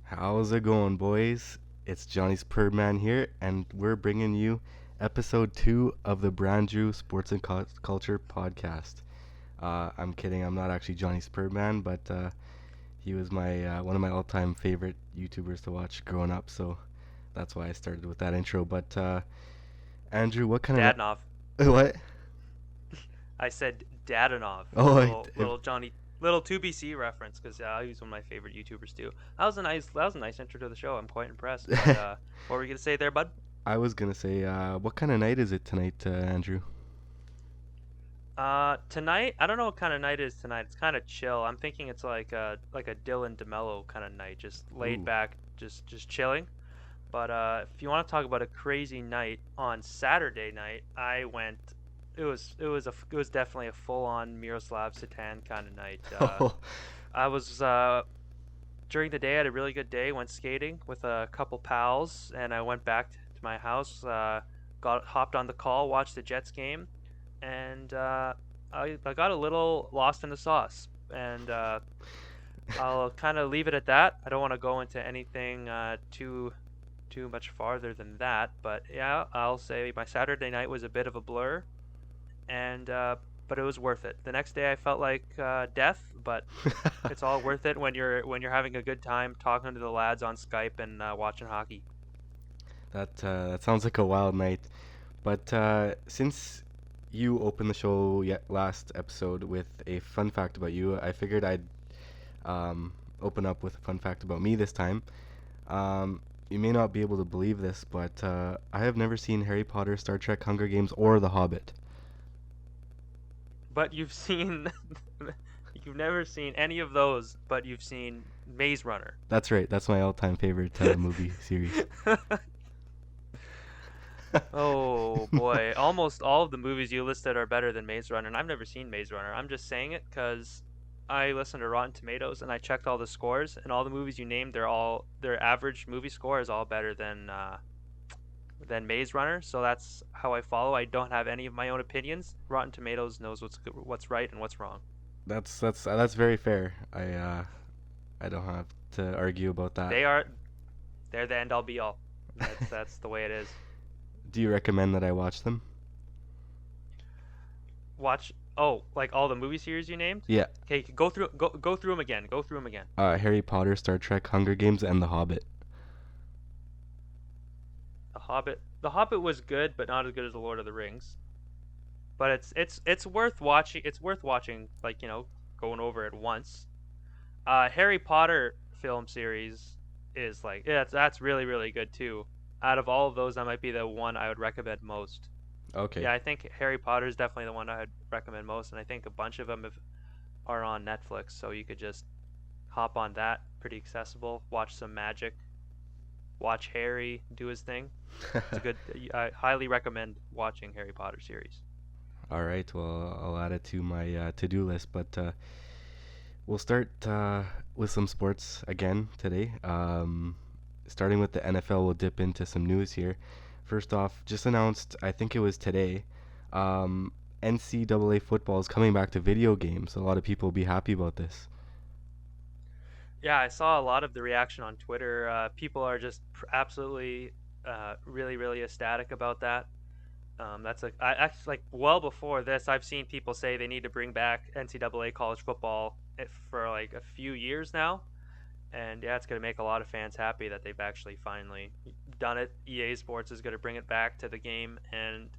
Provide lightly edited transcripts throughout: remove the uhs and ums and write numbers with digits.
How's it going, boys? It's Johnny Spurman here, and we're bringing you episode 2 of the Brandrew Sports and Culture podcast. I'm kidding, I'm not actually Johnny Spurman, but he was my one of my all-time favorite YouTubers to watch growing up, so that's why I started with that intro. But Andrew, what kind Dadanov. of what? I said Dadanov. Oh, Little Johnny, little 2BC reference because he's one of my favorite YouTubers too. That was a nice intro to the show. I'm quite impressed. But what were you gonna say there, bud? I was gonna say, what kind of night is it tonight, Andrew? Tonight, I don't know what kind of night it is tonight. It's kind of chill. I'm thinking it's like a Dylan DeMello kind of night, just laid Ooh. back, just chilling. But if you want to talk about a crazy night, on Saturday night, I went. It was definitely a full-on Miroslav Satan kind of night. I was during the day, I had a really good day. Went skating with a couple pals, and I went back to my house. Got hopped on the call, watched the Jets game, and I got a little lost in the sauce. And I'll kind of leave it at that. I don't want to go into anything too much farther than that. But yeah, I'll say my Saturday night was a bit of a blur, and but it was worth it. The next day I felt like death, but it's all worth it when you're having a good time talking to the lads on Skype and watching hockey. That sounds like a wild night. But since you opened the show last episode with a fun fact about you, I figured I'd open up with a fun fact about me this time. You may not be able to believe this, but I have never seen Harry Potter, Star Trek, Hunger Games, or The Hobbit. But you've seen, you've never seen any of those, but you've seen Maze Runner. That's right. That's my all-time favorite movie series. Oh boy, almost all of the movies you listed are better than Maze Runner, and I've never seen Maze Runner. I'm just saying it because I listened to Rotten Tomatoes and I checked all the scores, and all the movies you named, their average movie score is all better than Maze Runner. So that's how I follow. I don't have any of my own opinions. Rotten Tomatoes knows what's right and what's wrong. That's very fair. I don't have to argue about that. They're the end all be all. That's the way it is. Do you recommend that I watch them? Watch like all the movie series you named. Yeah. Okay, go through them again. Go through them again. Harry Potter, Star Trek, Hunger Games, and The Hobbit. The Hobbit. The Hobbit was good, but not as good as The Lord of the Rings. But it's worth watching. It's worth watching, like, going over it once. Harry Potter film series is like, yeah, that's really really good too. Out of all of those, that might be the one I would recommend most. Okay. Yeah, I think Harry Potter is definitely the one I would recommend most, and I think a bunch of them are on Netflix, so you could just hop on that. Pretty accessible. Watch some magic. Watch Harry do his thing. It's a good. I highly recommend watching Harry Potter series. All right. Well, I'll add it to my to-do list, but we'll start with some sports again today. Starting with the NFL, we'll dip into some news here. First off, just announced, I think it was today, NCAA football is coming back to video games. A lot of people will be happy about this. Yeah, I saw a lot of the reaction on Twitter. People are just absolutely, really, really ecstatic about that. That's like I actually like well before this, I've seen people say they need to bring back NCAA college football for like a few years now, and yeah, it's gonna make a lot of fans happy that they've actually finally done it. EA Sports is gonna bring it back to the game, and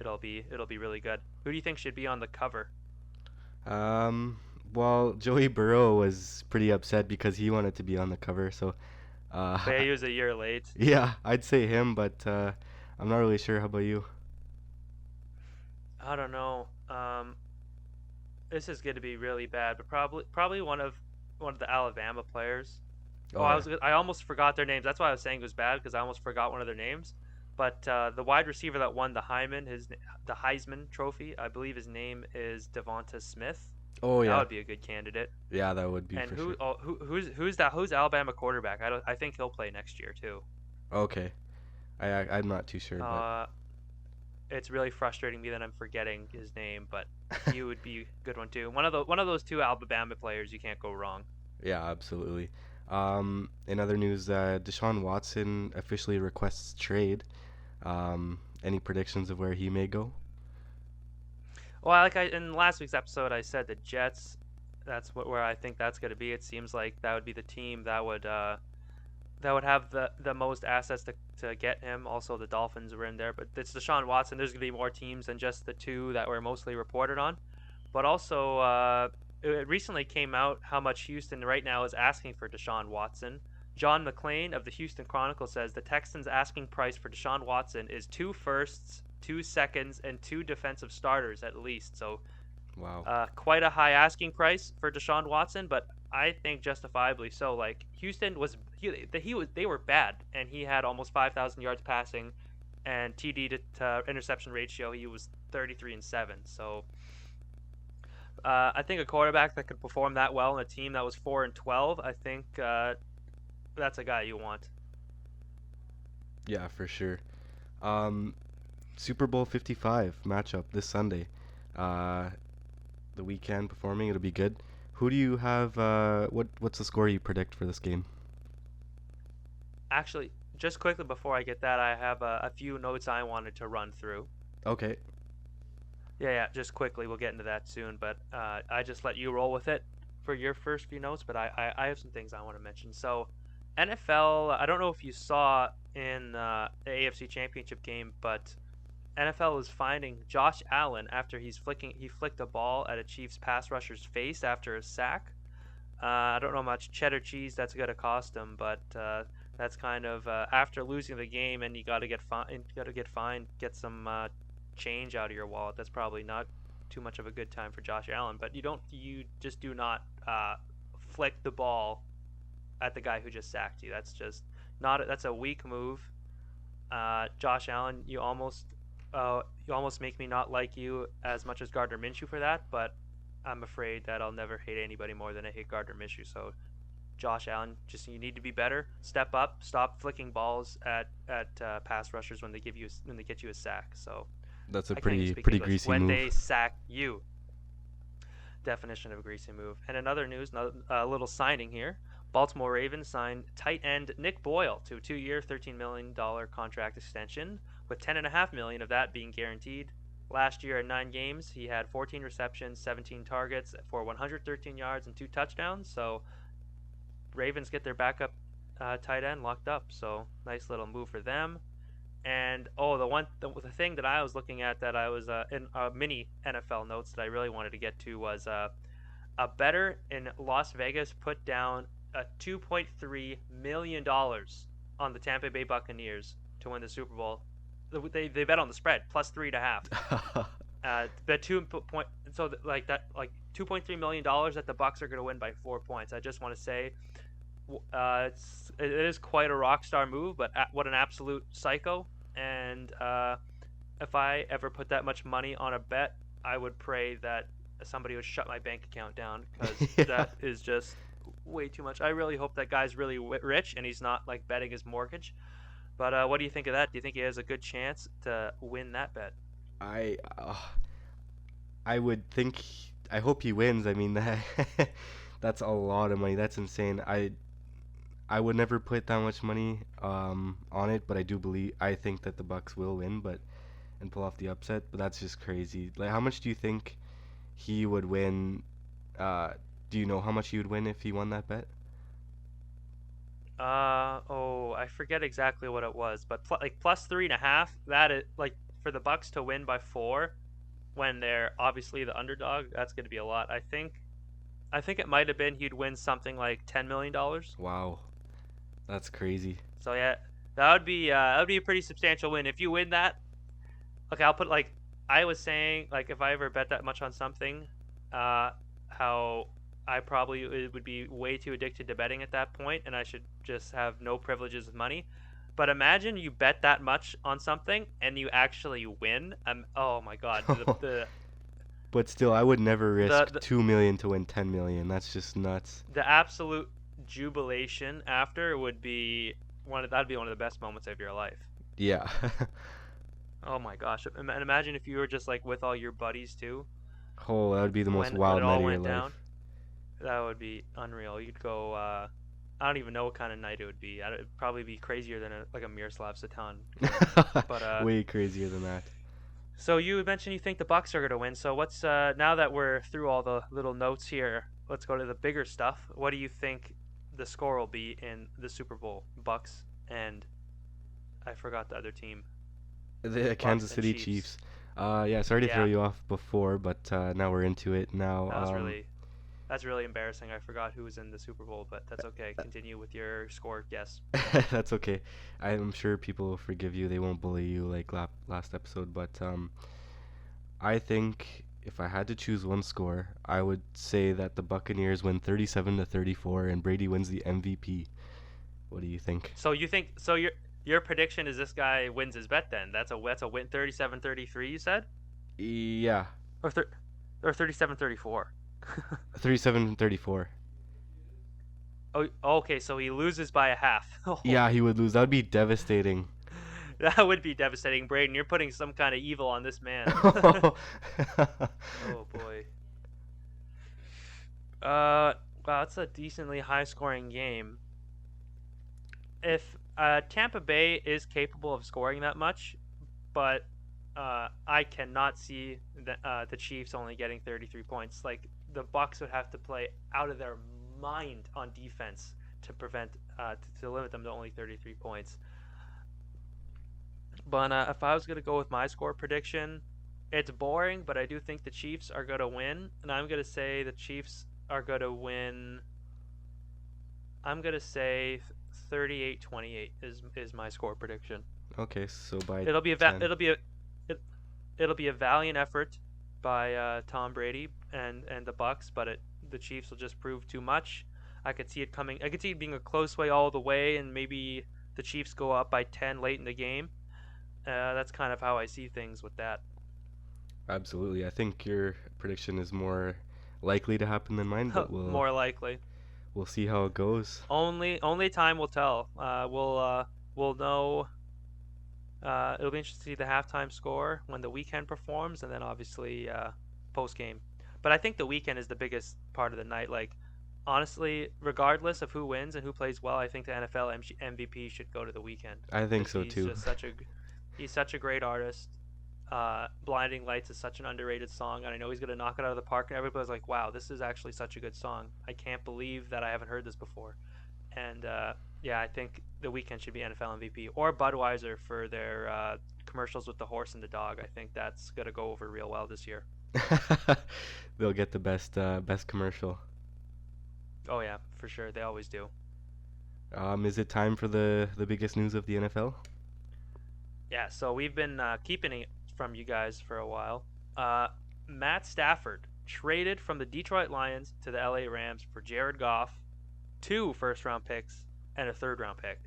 it'll be really good. Who do you think should be on the cover? Um, well, Joey Burrow was pretty upset because he wanted to be on the cover, so But yeah, he was a year late. yeah, I'd say him, but I'm not really sure. How about you? I don't know. This is going to be really bad, but probably one of the Alabama players. Oh, Oh yeah. I almost forgot their names. That's why I was saying it was bad because I almost forgot one of their names. But the wide receiver that won the Heisman Trophy, I believe his name is Devonta Smith. Oh That yeah. would be a good candidate. Yeah, that would be And for sure. who's Alabama quarterback? I think he'll play next year too. Okay. I'm not too sure, but Uh, it's really frustrating me that I'm forgetting his name, but he would be a good one too. One of those two Alabama players, you can't go wrong. yeah, absolutely. In other news, Deshaun Watson officially requests trade. Any predictions of where he may go? Well, like in last week's episode, I said the Jets. That's where I think that's going to be. It seems like that would be the team that would have the most assets to get him. Also, the Dolphins were in there, but it's Deshaun Watson. There's going to be more teams than just the two that were mostly reported on. But also, it recently came out how much Houston right now is asking for Deshaun Watson. John McClain of the Houston Chronicle says the Texans' asking price for Deshaun Watson is 2 firsts, 2 seconds, and 2 defensive starters at least. So, Wow. quite a high asking price for Deshaun Watson, but I think justifiably so. Like Houston they were bad, and he had almost 5,000 yards passing, and TD to interception ratio he was 33-7. So I think a quarterback that could perform that well in a team that was 4-12, I think that's a guy you want. Yeah, for sure. Um, Super Bowl 55 matchup this Sunday. Uh, the weekend performing, it'll be good. Who do you have? What's the score you predict for this game? Actually, just quickly before I get that, I have a few notes I wanted to run through. Okay. Yeah, just quickly, we'll get into that soon, but I just let you roll with it for your first few notes, but I have some things I want to mention. So, NFL, I don't know if you saw in the AFC Championship game, but NFL is finding Josh Allen after he flicked a ball at a Chiefs pass rusher's face after a sack. I don't know how much cheddar cheese that's going to cost him, but that's kind of after losing the game and you got to get fined, get some change out of your wallet. That's probably not too much of a good time for Josh Allen. But you just do not flick the ball at the guy who just sacked you. That's just not. That's a weak move. Josh Allen, you almost make me not like you as much as Gardner Minshew for that. But I'm afraid that I'll never hate anybody more than I hate Gardner Minshew. So Josh Allen, just you need to be better. Step up. Stop flicking balls at pass rushers when they get you a sack. So That's a I can't even pretty speak pretty English. greasy When move. they sack you. Definition of a greasy move. And in other news, a little signing here. Baltimore Ravens signed tight end Nick Boyle to a 2-year, $13 million contract extension, with $10.5 million of that being guaranteed. Last year in 9 games, he had 14 receptions, 17 targets for 113 yards and 2 touchdowns. So Ravens get their backup tight end locked up. So nice little move for them. And the thing that I was looking at that I was in mini NFL notes that I really wanted to get to was a bettor in Las Vegas put down $2.3 million on the Tampa Bay Buccaneers to win the Super Bowl. They bet on the spread plus 3.5. Bet 2 point so like that like $2.3 million that the Bucs are going to win by 4 points. I just want to say it is quite a rock star move, but what an absolute psycho. And if I ever put that much money on a bet, I would pray that somebody would shut my bank account down because Yeah. that is just way too much. I really hope that guy's really rich and he's not like betting his mortgage. But what do you think of that? Do you think he has a good chance to win that bet? I I would think. I hope he wins. I mean that that's a lot of money. That's insane. I would never put that much money on it, but I think that the Bucks will win, but and pull off the upset. But that's just crazy. Like, how much do you think he would win? Do you know how much he would win if he won that bet? I forget exactly what it was, but like plus 3.5. That is like for the Bucks to win by 4 when they're obviously the underdog. That's going to be a lot. I think it might have been he'd win something like $10 million. Wow, that's crazy. So yeah, that would be a pretty substantial win if you win that. Okay, I'll put like I was saying like if I ever bet that much on something, how I probably would be way too addicted to betting at that point, and I should just have no privileges with money. But imagine you bet that much on something and you actually win. Oh my God, But still, I would never risk the 2 million to win 10 million. That's just nuts. the absolute jubilation after would be that'd be one of the best moments of your life. Yeah. Oh my gosh, and imagine if you were just like with all your buddies too Oh, that would be the most when wild it night all of your went life. down. That would be unreal. You'd go I don't even know what kind of night it would be. It'd probably be crazier than like a Miroslav Satan game. But Way crazier than that. so you mentioned you think the Bucks are going to win. So what's now that we're through all the little notes here, let's go to the bigger stuff. What do you think the score will be in the Super Bowl? Bucks and I forgot the other team. The Bucks Kansas and City Chiefs. Chiefs. Yeah, sorry to throw Yeah, you off before, but now we're into it. Now, that was really that's really embarrassing. I forgot who was in the Super Bowl, but that's okay. Continue with your score guess. that's okay. I'm sure people will forgive you. They won't bully you like last episode. But I think if I had to choose one score, I would say that the Buccaneers win 37-34, and Brady wins the MVP. What do you think? So you think so your prediction is this guy wins his bet then? That's a win 37-33 you said? Yeah, Or thir- or 37-34. 37-34. Oh, okay, so he loses by a half. Oh, Yeah, he would lose. That would be devastating. that would be devastating, Brayden. You're putting some kind of evil on this man. Oh boy. Wow, it's a decently high-scoring game. If Tampa Bay is capable of scoring that much, but I cannot see the Chiefs only getting 33 points. Like the Bucks would have to play out of their mind on defense to prevent to limit them to only 33 points. But if I was gonna go with my score prediction, it's boring, but I do think the Chiefs are gonna win, and I'm gonna say the Chiefs are gonna win. I'm gonna say 38-28 is my score prediction. Okay, so by It'll be 10. it'll be a valiant effort by Tom Brady and the Bucks, but the Chiefs will just prove too much. I could see it coming. I could see it being a close way all the way, and maybe the Chiefs go up by 10 late in the game. That's kind of how I see things with that. Absolutely. I think your prediction is more likely to happen than mine, but we'll More likely. we'll see how it goes. Only time will tell. We'll know. It'll be interesting to see the halftime score when the weekend performs, and then obviously post game. But I think the weekend is the biggest part of the night. Like honestly, regardless of who wins and who plays well, I think the NFL MVP should go to the weekend I think because so too. he's such a great artist. Blinding Lights is such an underrated song, and I know he's gonna knock it out of the park. And everybody's like, "Wow, this is actually such a good song. I can't believe that I haven't heard this before." And yeah, I think the weekend should be NFL MVP or Budweiser for their commercials with the horse and the dog. I think that's gonna go over real well this year. They'll get the best commercial. Oh yeah, for sure. They always do. Is it time for the biggest news of the NFL? Yeah, so we've been keeping it from you guys for a while. Matt Stafford traded from the Detroit Lions to the LA Rams for Jared Goff, 2 first-round picks, and a third-round pick.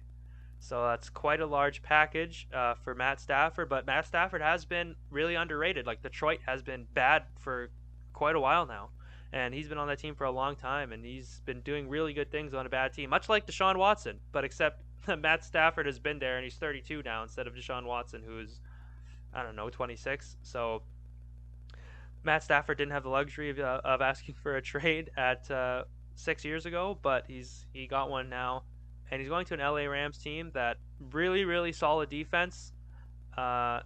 So that's quite a large package for Matt Stafford, but Matt Stafford has been really underrated. Like Detroit has been bad for quite a while now, and he's been on that team for a long time, and he's been doing really good things on a bad team, much like Deshaun Watson, but except Matt Stafford has been there, and he's 32 now instead of Deshaun Watson, who's, I don't know, 26. So Matt Stafford didn't have the luxury of asking for a trade at 6 years ago, but he got one now, and he's going to an LA Rams team that really solid defense. I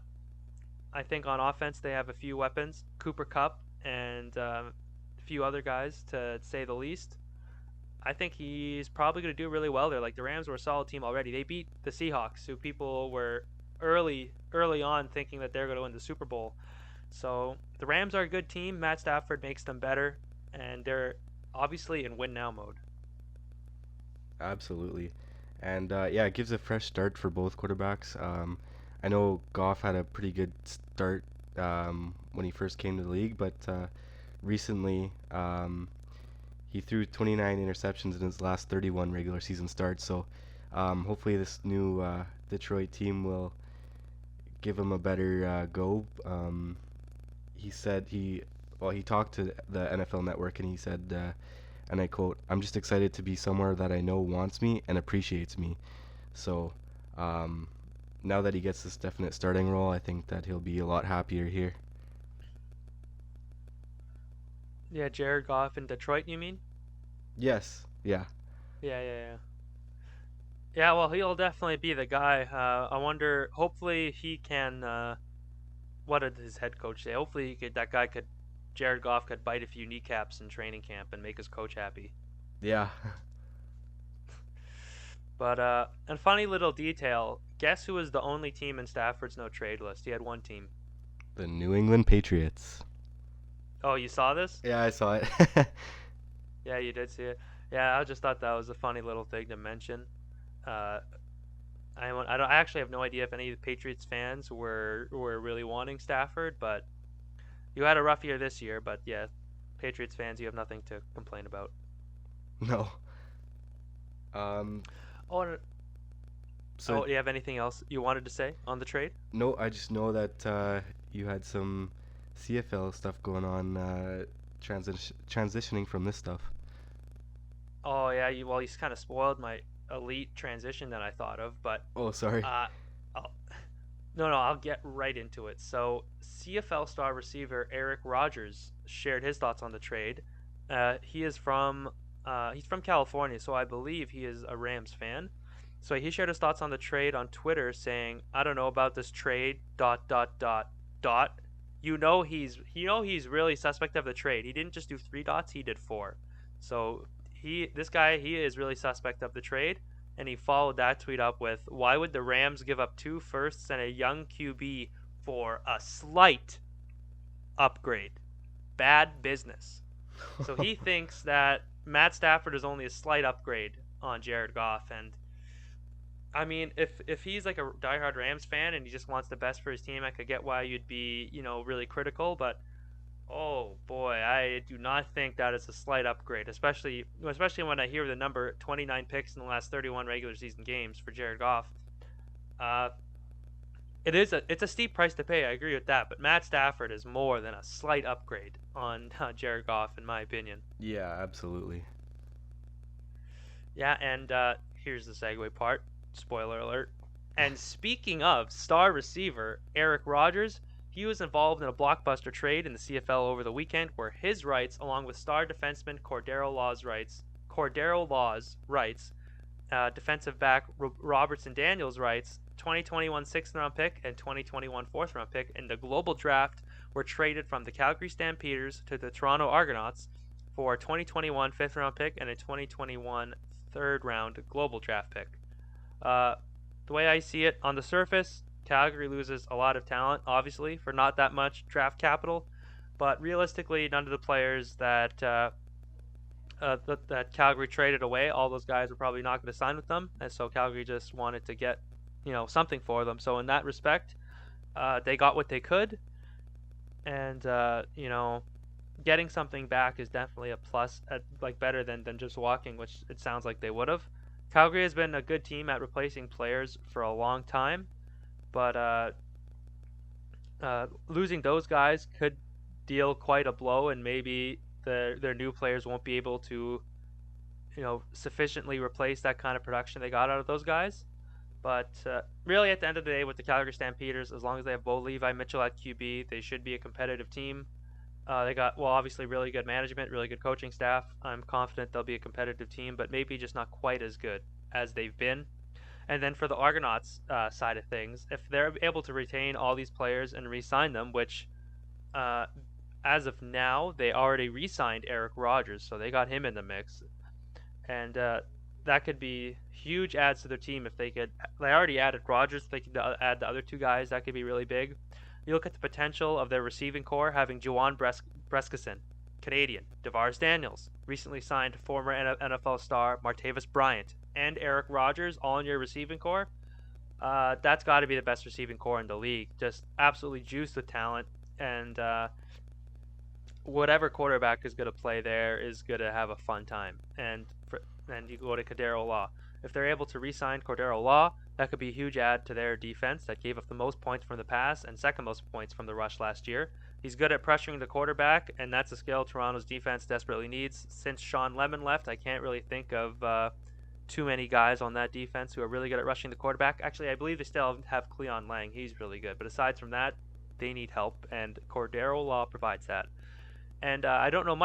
think on offense they have a few weapons, Cooper Kupp and a few other guys to say the least. I think he's probably going to do really well there. Like the Rams were a solid team already. They beat the Seahawks, who people were early on thinking that they're going to win the Super Bowl. So the Rams are a good team. Matt Stafford makes them better, and they're obviously in win now mode. Absolutely. And yeah, it gives a fresh start for both quarterbacks. I know Goff had a pretty good start when he first came to the league, but recently he threw 29 interceptions in his last 31 regular season starts. So hopefully this new Detroit team will give him a better go. He said he talked to the NFL Network, and he said, and I quote, "I'm just excited to be somewhere that I know wants me and appreciates me." So now that he gets this definite starting role, I think that he'll be a lot happier here. Yeah, Jared Goff in Detroit, you mean? Yes. Yeah. Yeah. Yeah, well, he'll definitely be the guy. I wonder. Hopefully, he can. What did his head coach say? Hopefully, that guy could. Jared Goff could bite a few kneecaps in training camp and make his coach happy. Yeah. But and funny little detail. Guess who was the only team in Stafford's no trade list? He had one team. The New England Patriots. Oh, you saw this? Yeah, I saw it. Yeah, you did see it. Yeah, I just thought that was a funny little thing to mention. Uh, I actually have no idea if any of the Patriots fans were really wanting Stafford, but you had a rough year this year. But yeah, Patriots fans, you have nothing to complain about. No. Um. Oh, and, So oh, do you have anything else you wanted to say on the trade? no, I just know that you had some CFL stuff going on, transitioning from this stuff. Oh yeah, well, you kind of spoiled my elite transition that I thought of, but Oh, sorry. uh, I'll, no, I'll get right into it. So, CFL star receiver Eric Rogers shared his thoughts on the trade. He's from California, so I believe he is a Rams fan. So he shared his thoughts on the trade on Twitter, saying, "I don't know about this trade. Dot dot dot dot. He's really suspect of the trade. He didn't just do three dots; he did four. So he is really suspect of the trade." And he followed that tweet up with, "Why would the Rams give up two firsts and a young QB for a slight upgrade? Bad business." So he thinks that Matt Stafford is only a slight upgrade on Jared Goff. And I mean, if he's like a diehard Rams fan and he just wants the best for his team, I could get why you'd be, really critical. But oh boy, I do not think that is a slight upgrade, especially when I hear the number 29 picks in the last 31 regular season games for Jared Goff. Uh, it's a steep price to pay. I agree with that, but Matt Stafford is more than a slight upgrade on Jared Goff, in my opinion. Yeah, absolutely. Yeah, and here's the segue part. Spoiler alert. And speaking of star receiver Eric Rogers, he was involved in a blockbuster trade in the CFL over the weekend where his rights, along with star defenseman Cordero Law's rights, defensive back Robertson Daniels' rights, 2021 sixth round pick and 2021 fourth round pick in the global draft were traded from the Calgary Stampeders to the Toronto Argonauts for a 2021 fifth round pick and a 2021 third round global draft pick. Uh, the way I see it, on the surface, Calgary loses a lot of talent, obviously, for not that much draft capital. But realistically, none of the players that Calgary traded away, all those guys were probably not going to sign with them, and so Calgary just wanted to get, something for them. So in that respect, they got what they could, and getting something back is definitely a plus, like better than just walking, which it sounds like they would have. Calgary has been a good team at replacing players for a long time, but losing those guys could deal quite a blow, and maybe their new players won't be able to, sufficiently replace that kind of production they got out of those guys. But really, at the end of the day, with the Calgary Stampeders, as long as they have Bo Levi Mitchell at QB, they should be a competitive team. They got, well, obviously really good management, really good coaching staff. I'm confident they'll be a competitive team, but maybe just not quite as good as they've been. And then for the Argonauts side of things, if they're able to retain all these players and re-sign them, which as of now, they already re-signed Eric Rogers, so they got him in the mix. And that could be huge adds to their team if they could. They already added Rogers, if they could add the other two guys, that could be really big. You look at the potential of their receiving core, having Juwan Brescacin, Canadian, DeVaris Daniels, recently signed former NFL star Martavis Bryant, and Eric Rogers, all in your receiving core. That's got to be the best receiving core in the league. Just absolutely juiced with talent, and whatever quarterback is going to play there is going to have a fun time. And you go to Cordero Law. If they're able to re-sign Cordero Law, that could be a huge add to their defense that gave up the most points from the pass and second most points from the rush last year. He's good at pressuring the quarterback, and that's a skill Toronto's defense desperately needs. Since Sean Lemon left, I can't really think of too many guys on that defense who are really good at rushing the quarterback. Actually, I believe they still have Cleon Lang. He's really good. But aside from that, they need help, and Cordero Law provides that. And I don't know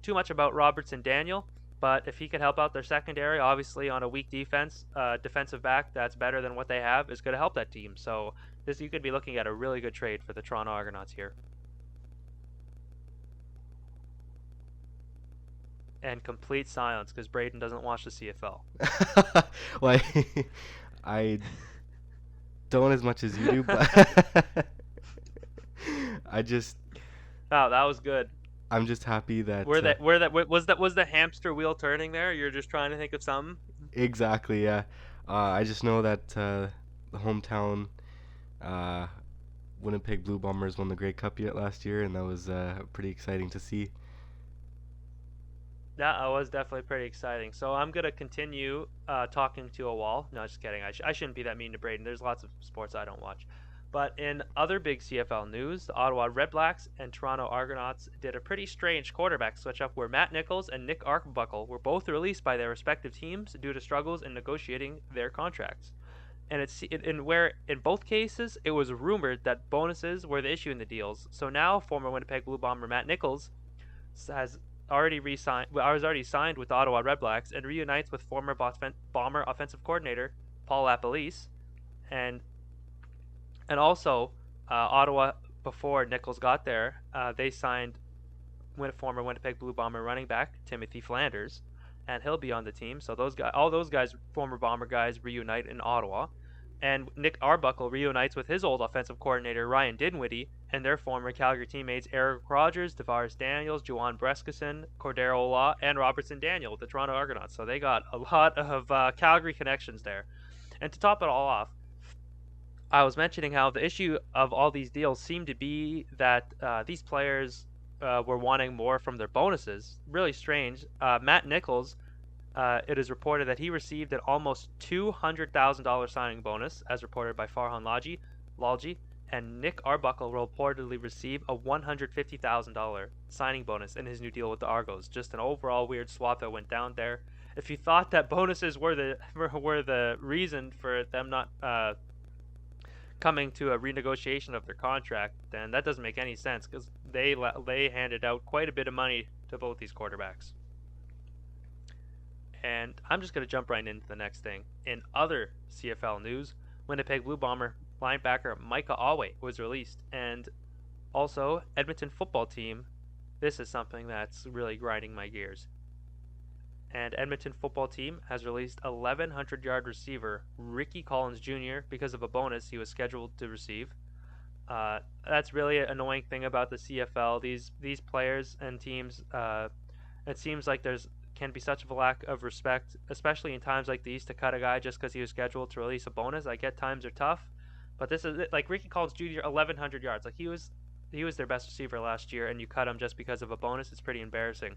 too much about Robertson Daniel. But if he could help out their secondary, obviously on a weak defense, defensive back that's better than what they have is going to help that team. So this you could be looking at a really good trade for the Toronto Argonauts here. And complete silence because Brayden doesn't watch the CFL. Well, I don't as much as you do, but I just Oh, that was good. I'm just happy that Was the hamster wheel turning there? You're just trying to think of something. exactly, yeah. I just know that the hometown uh, Winnipeg Blue Bombers won the Grey Cup yet last year, and that was pretty exciting to see. That was definitely pretty exciting. So I'm gonna continue talking to a wall. No, just kidding. I shouldn't be that mean to Brayden. There's lots of sports I don't watch. But in other big CFL news, the Ottawa Redblacks and Toronto Argonauts did a pretty strange quarterback switch up where Matt Nichols and Nick Arbuckle were both released by their respective teams due to struggles in negotiating their contracts. And in both cases it was rumored that bonuses were the issue in the deals. So now former Winnipeg Blue Bomber Matt Nichols has already signed with the Ottawa Redblacks and reunites with former Bomber offensive coordinator Paul LaPolice, and also Ottawa before Nichols got there, they signed former Winnipeg Blue Bomber running back Timothy Flanders, and he'll be on the team. So all those guys, former Bomber guys, reunite in Ottawa. And Nick Arbuckle reunites with his old offensive coordinator Ryan Dinwiddie and their former Calgary teammates Eric Rogers, Tavares Daniels, Juwan Brescison, Cordero Ola, and Robertson Daniel with the Toronto Argonauts. So they got a lot of Calgary connections there. And to top it all off, I was mentioning how the issue of all these deals seemed to be that these players were wanting more from their bonuses. Really strange. Matt Nichols, it is reported that he received an almost $200,000 signing bonus, as reported by Farhan Lalji, and Nick Arbuckle will reportedly receive a $150,000 signing bonus in his new deal with the Argos. Just an overall weird swap that went down there. If you thought that bonuses were the reason for them not coming to a renegotiation of their contract, then that doesn't make any sense because they handed out quite a bit of money to both these quarterbacks. And I'm just going to jump right into the next thing. In other CFL news, Winnipeg Blue Bomber linebacker Micah Awe was released, and also Edmonton football team. This is something that's really grinding my gears. And Edmonton football team has released 1,100-yard receiver Ricky Collins Jr. because of a bonus he was scheduled to receive. That's really an annoying thing about the CFL. These players and teams, it seems like can be such a lack of respect, especially in times like these, to cut a guy just because he was scheduled to release a bonus. I get times are tough, but this is like Ricky Collins Jr. 1,100 yards. Like he was their best receiver last year, and you cut him just because of a bonus. It's pretty embarrassing.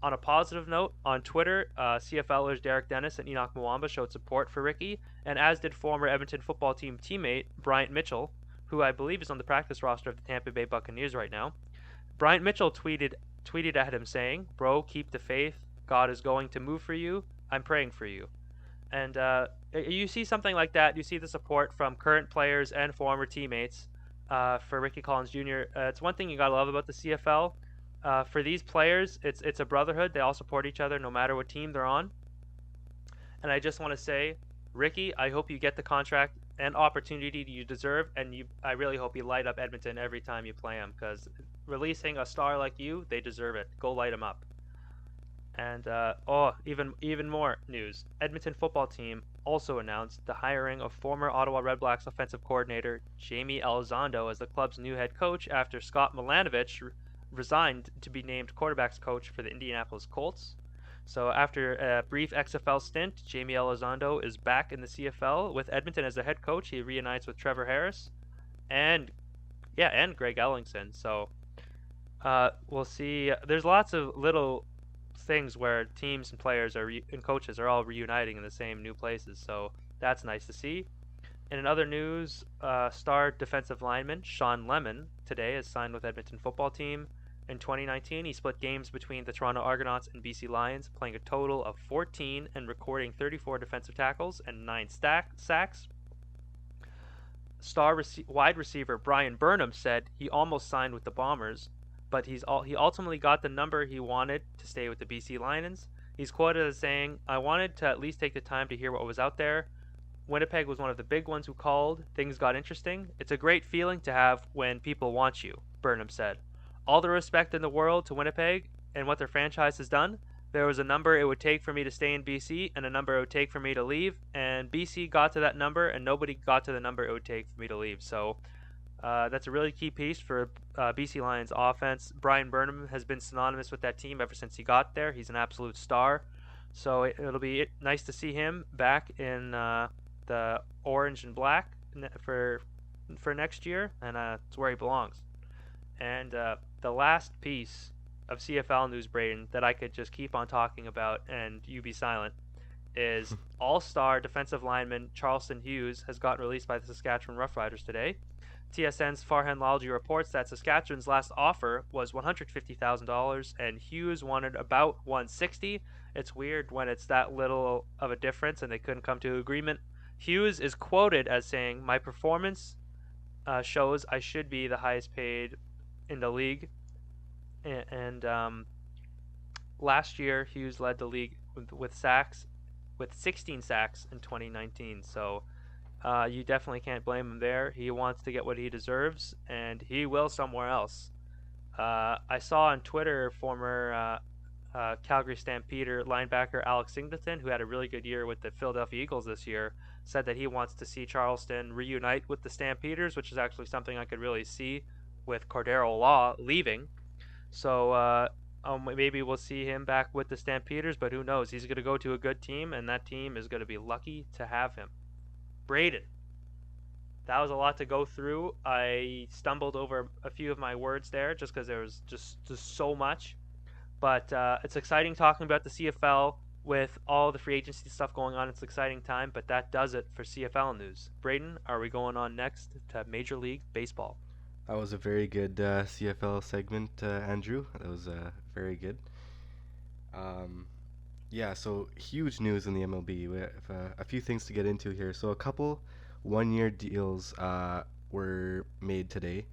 On a positive note, on Twitter, CFLers Derek Dennis and Enoch Mwamba showed support for Ricky, and as did former Edmonton football team teammate Bryant Mitchell, who I believe is on the practice roster of the Tampa Bay Buccaneers right now. Bryant Mitchell tweeted at him saying, "Bro, keep the faith. God is going to move for you. I'm praying for you." And you see something like that. You see the support from current players and former teammates for Ricky Collins Jr. It's one thing you gotta love about the CFL. For these players, it's a brotherhood. They all support each other no matter what team they're on. And I just want to say, Ricky, I hope you get the contract and opportunity you deserve, and I really hope you light up Edmonton every time you play them, because releasing a star like you, they deserve it. Go light them up. And even more news. Edmonton football team also announced the hiring of former Ottawa Redblacks offensive coordinator Jamie Elizondo as the club's new head coach after Scott Milanovich resigned to be named quarterbacks coach for the Indianapolis Colts. So after a brief XFL stint, Jamie Elizondo is back in the CFL with Edmonton as the head coach. He reunites with Trevor Harris and Greg Ellingson. So we'll see. There's lots of little things where teams and players and coaches are all reuniting in the same new places. So that's nice to see. And in other news, star defensive lineman Sean Lemon today has signed with Edmonton football team. In 2019, he split games between the Toronto Argonauts and BC Lions, playing a total of 14 and recording 34 defensive tackles and 9 sacks. Wide receiver Brian Burnham said he almost signed with the Bombers, but he ultimately got the number he wanted to stay with the BC Lions. He's quoted as saying, "I wanted to at least take the time to hear what was out there. Winnipeg was one of the big ones who called. Things got interesting. It's a great feeling to have when people want you," Burnham said. "All the respect in the world to Winnipeg and what their franchise has done. There was a number it would take for me to stay in BC and a number it would take for me to leave, and BC got to that number and nobody got to the number it would take for me to leave." So that's a really key piece for BC Lions offense. Brian Burnham has been synonymous with that team ever since he got there. He's an absolute star. So it'll be nice to see him back in the orange and black for next year, and it's where he belongs. And the last piece of CFL news, Brayden, that I could just keep on talking about and you be silent, is all-star defensive lineman Charleston Hughes has gotten released by the Saskatchewan Roughriders today. TSN's Farhan Lalji reports that Saskatchewan's last offer was $150,000 and Hughes wanted about $160,000. It's weird when it's that little of a difference and they couldn't come to an agreement. Hughes is quoted as saying, "My performance shows I should be the highest paid in the league." And last year, Hughes led the league with sacks, with 16 sacks in 2019. So you definitely can't blame him there. He wants to get what he deserves, and he will somewhere else. I saw on Twitter former Calgary Stampeder linebacker Alex Singleton, who had a really good year with the Philadelphia Eagles this year, said that he wants to see Charleston reunite with the Stampeders, which is actually something I could really see with Cordero Law leaving. So maybe we'll see him back with the Stampeders, but who knows? He's going to go to a good team, and that team is going to be lucky to have him. Brayden, that was a lot to go through. I stumbled over a few of my words there just because there was just so much. But it's exciting talking about the CFL with all the free agency stuff going on. It's an exciting time, but that does it for CFL news. Brayden, are we going on next to Major League Baseball? That was a very good CFL segment, Andrew. That was very good. Um, yeah, so huge news in the MLB. We have a few things to get into here. So a couple one-year deals were made today.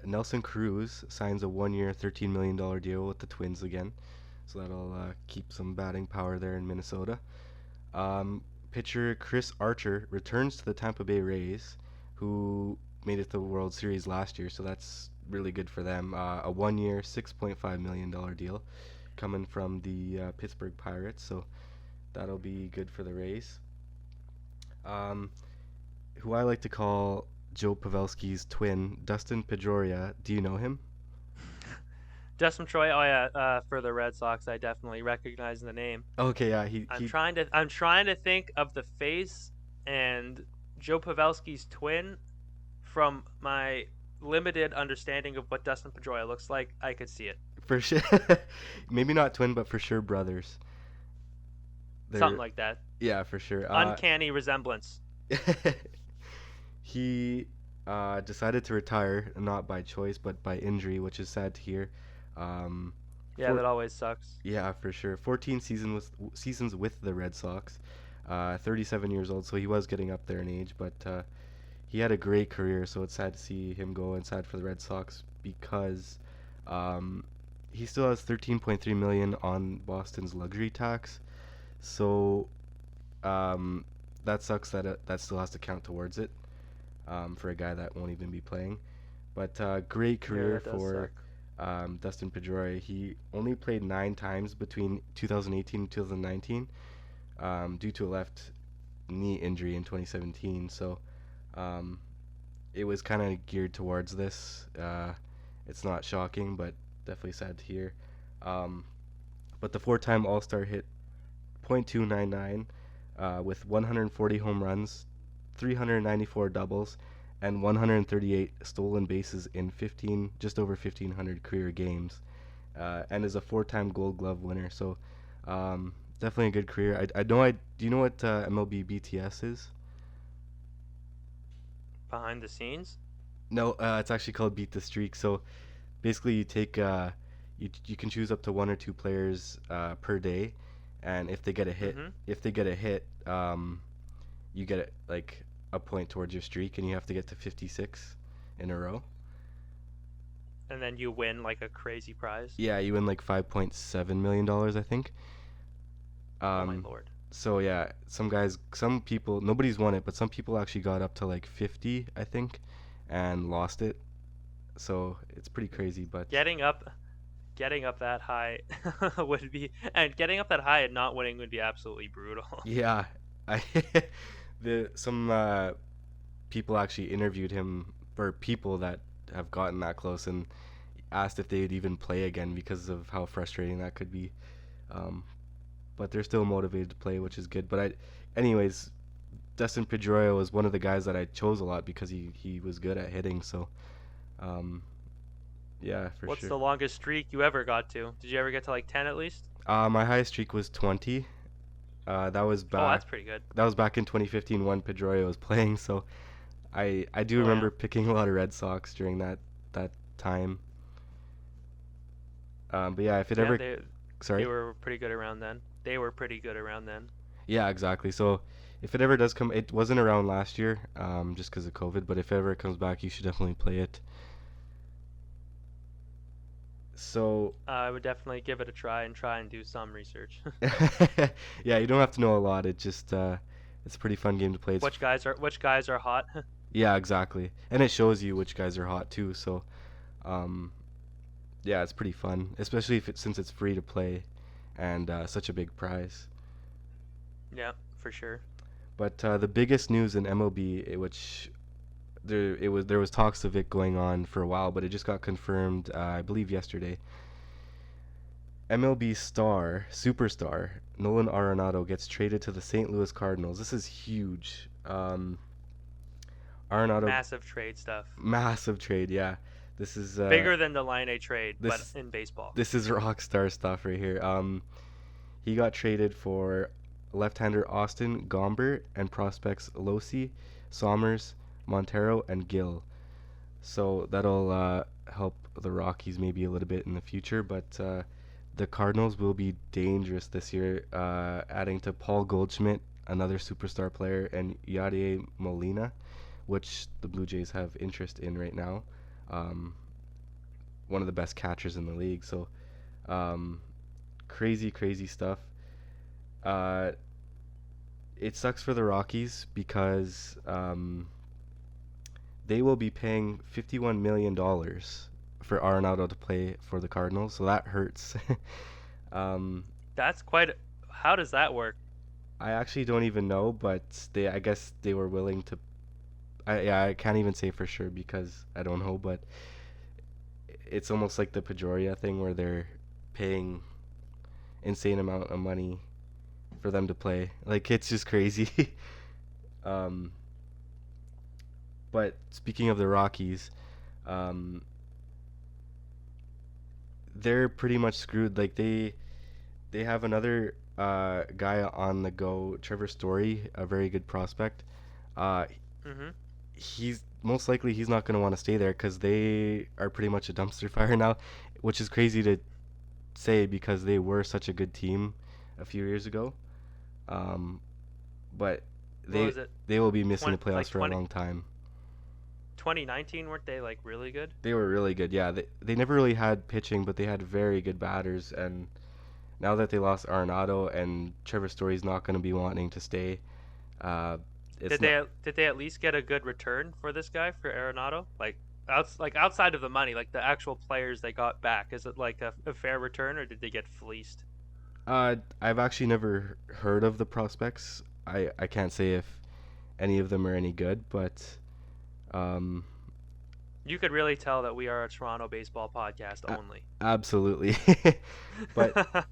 Nelson Cruz signs a one-year, $13 million deal with the Twins again. So that'll keep some batting power there in Minnesota. Pitcher Chris Archer returns to the Tampa Bay Rays, who made it to the World Series last year, so that's really good for them. A one-year, $6.5 million deal coming from the Pittsburgh Pirates, so that'll be good for the Rays. Who I like to call Joe Pavelski's twin, Dustin Pedroia. Do you know him? Dustin Troy, oh yeah, for the Red Sox, I definitely recognize the name. Okay, yeah, I'm trying to think of the face and Joe Pavelski's twin. From my limited understanding of what Dustin Pedroia looks like, I could see it. for sure. Maybe not twin, but for sure brothers. Something like that. Yeah, for sure. Uncanny resemblance. He decided to retire, not by choice, but by injury, which is sad to hear. That always sucks. Yeah, for sure. 14 seasons with the Red Sox. 37 years old, so he was getting up there in age, but he had a great career, so it's sad to see him go, and sad for the Red Sox because he still has $13.3 million on Boston's luxury tax. So that sucks that still has to count towards it for a guy that won't even be playing. But great career for Dustin Pedroia. He only played 9 times between 2018 and 2019 due to a left knee injury in 2017. So it was kind of geared towards this. It's not shocking, but definitely sad to hear. But the 4-time All-Star hit .299 with 140 home runs, 394 doubles, and 138 stolen bases in just over 1,500 career games, and is a 4-time Gold Glove winner. So definitely a good career. Do you know what MLB BTS is? Behind the scenes? No, it's actually called Beat the Streak. So basically, you take you can choose up to 1 or 2 players per day, and if they get a hit, you get like a point towards your streak, and you have to get to 56 in a row. And then you win like a crazy prize. Yeah, you win like $5.7 million, I think. Oh my Um, lord. so yeah, some people, nobody's won it, but some people actually got up to like 50, I think, and lost it. So it's pretty crazy, but Getting up getting up that high would be and getting up that high and not winning would be absolutely brutal. yeah, I the some people actually interviewed him, or people that have gotten that close, and asked if they'd even play again because of how frustrating that could be. Um, but they're still motivated to play, which is good. Anyways, Dustin Pedroia was one of the guys that I chose a lot because he was good at hitting. So, um, yeah, for What's sure. the longest streak you ever got to? Did you ever get to like 10 at least? My highest streak was 20. That was Oh, back. that's pretty good. That was back in 2015 when Pedroia was playing. So I do Oh yeah. remember picking a lot of Red Sox during that time. But yeah, if it Yeah, ever, they sorry. were pretty good around then. They were pretty good around then. Yeah, exactly. So if it ever does come, it wasn't around last year, just because of COVID. But if ever it comes back, you should definitely play it. So I would definitely give it a try and do some research. yeah, you don't have to know a lot. It's a pretty fun game to play. It's Which guys are hot? yeah, exactly, and it shows you which guys are hot too. So um, yeah, it's pretty fun, especially since it's free to play, and such a big prize. Yeah, for sure. But the biggest news in MLB, which there was talks of it going on for a while, but it just got confirmed, I believe yesterday. MLB superstar Nolan Arenado gets traded to the St. Louis Cardinals. This is huge. Arenado, Massive trade stuff. massive trade. Yeah, this is Bigger than the Line A trade, but this in baseball. this is rock star stuff right here. He got traded for left-hander Austin Gomber and prospects Losi, Somers, Montero, and Gill. So that'll help the Rockies maybe a little bit in the future, but the Cardinals will be dangerous this year, adding to Paul Goldschmidt, another superstar player, and Yadier Molina, which the Blue Jays have interest in right now. Um, one of the best catchers in the league. So um, crazy, crazy stuff. Uh, it sucks for the Rockies because they will be paying $51 million for Arenado to play for the Cardinals, so that hurts. um, That's quite. How does that work? I actually don't even know, but I guess they were willing to. Yeah, I can't even say for sure because I don't know, but it's almost like the Pejoria thing where they're paying insane amount of money for them to play. Like it's just crazy. um, but speaking of the Rockies, um, they're pretty much screwed. Like they have another guy on the go, Trevor Story, a very good prospect. Uh, Mhm. he's most likely he's not going to want to stay there because they are pretty much a dumpster fire now, which is crazy to say because they were such a good team a few years ago. Um, but What they was it? they will be missing the 20, playoffs like for a 20, long time. 2019 weren't they like really good? They were really good. Yeah, they never really had pitching, but they had very good batters. And now that they lost Arenado and Trevor Story's not going to be wanting to stay, uh, it's not. Did they at least get a good return for this guy for Arenado? Like outside of the money, like the actual players they got back, is it like a fair return or did they get fleeced? I've actually never heard of the prospects. I can't say if any of them are any good, but um, You could really tell that we are a Toronto baseball podcast a- only. absolutely. But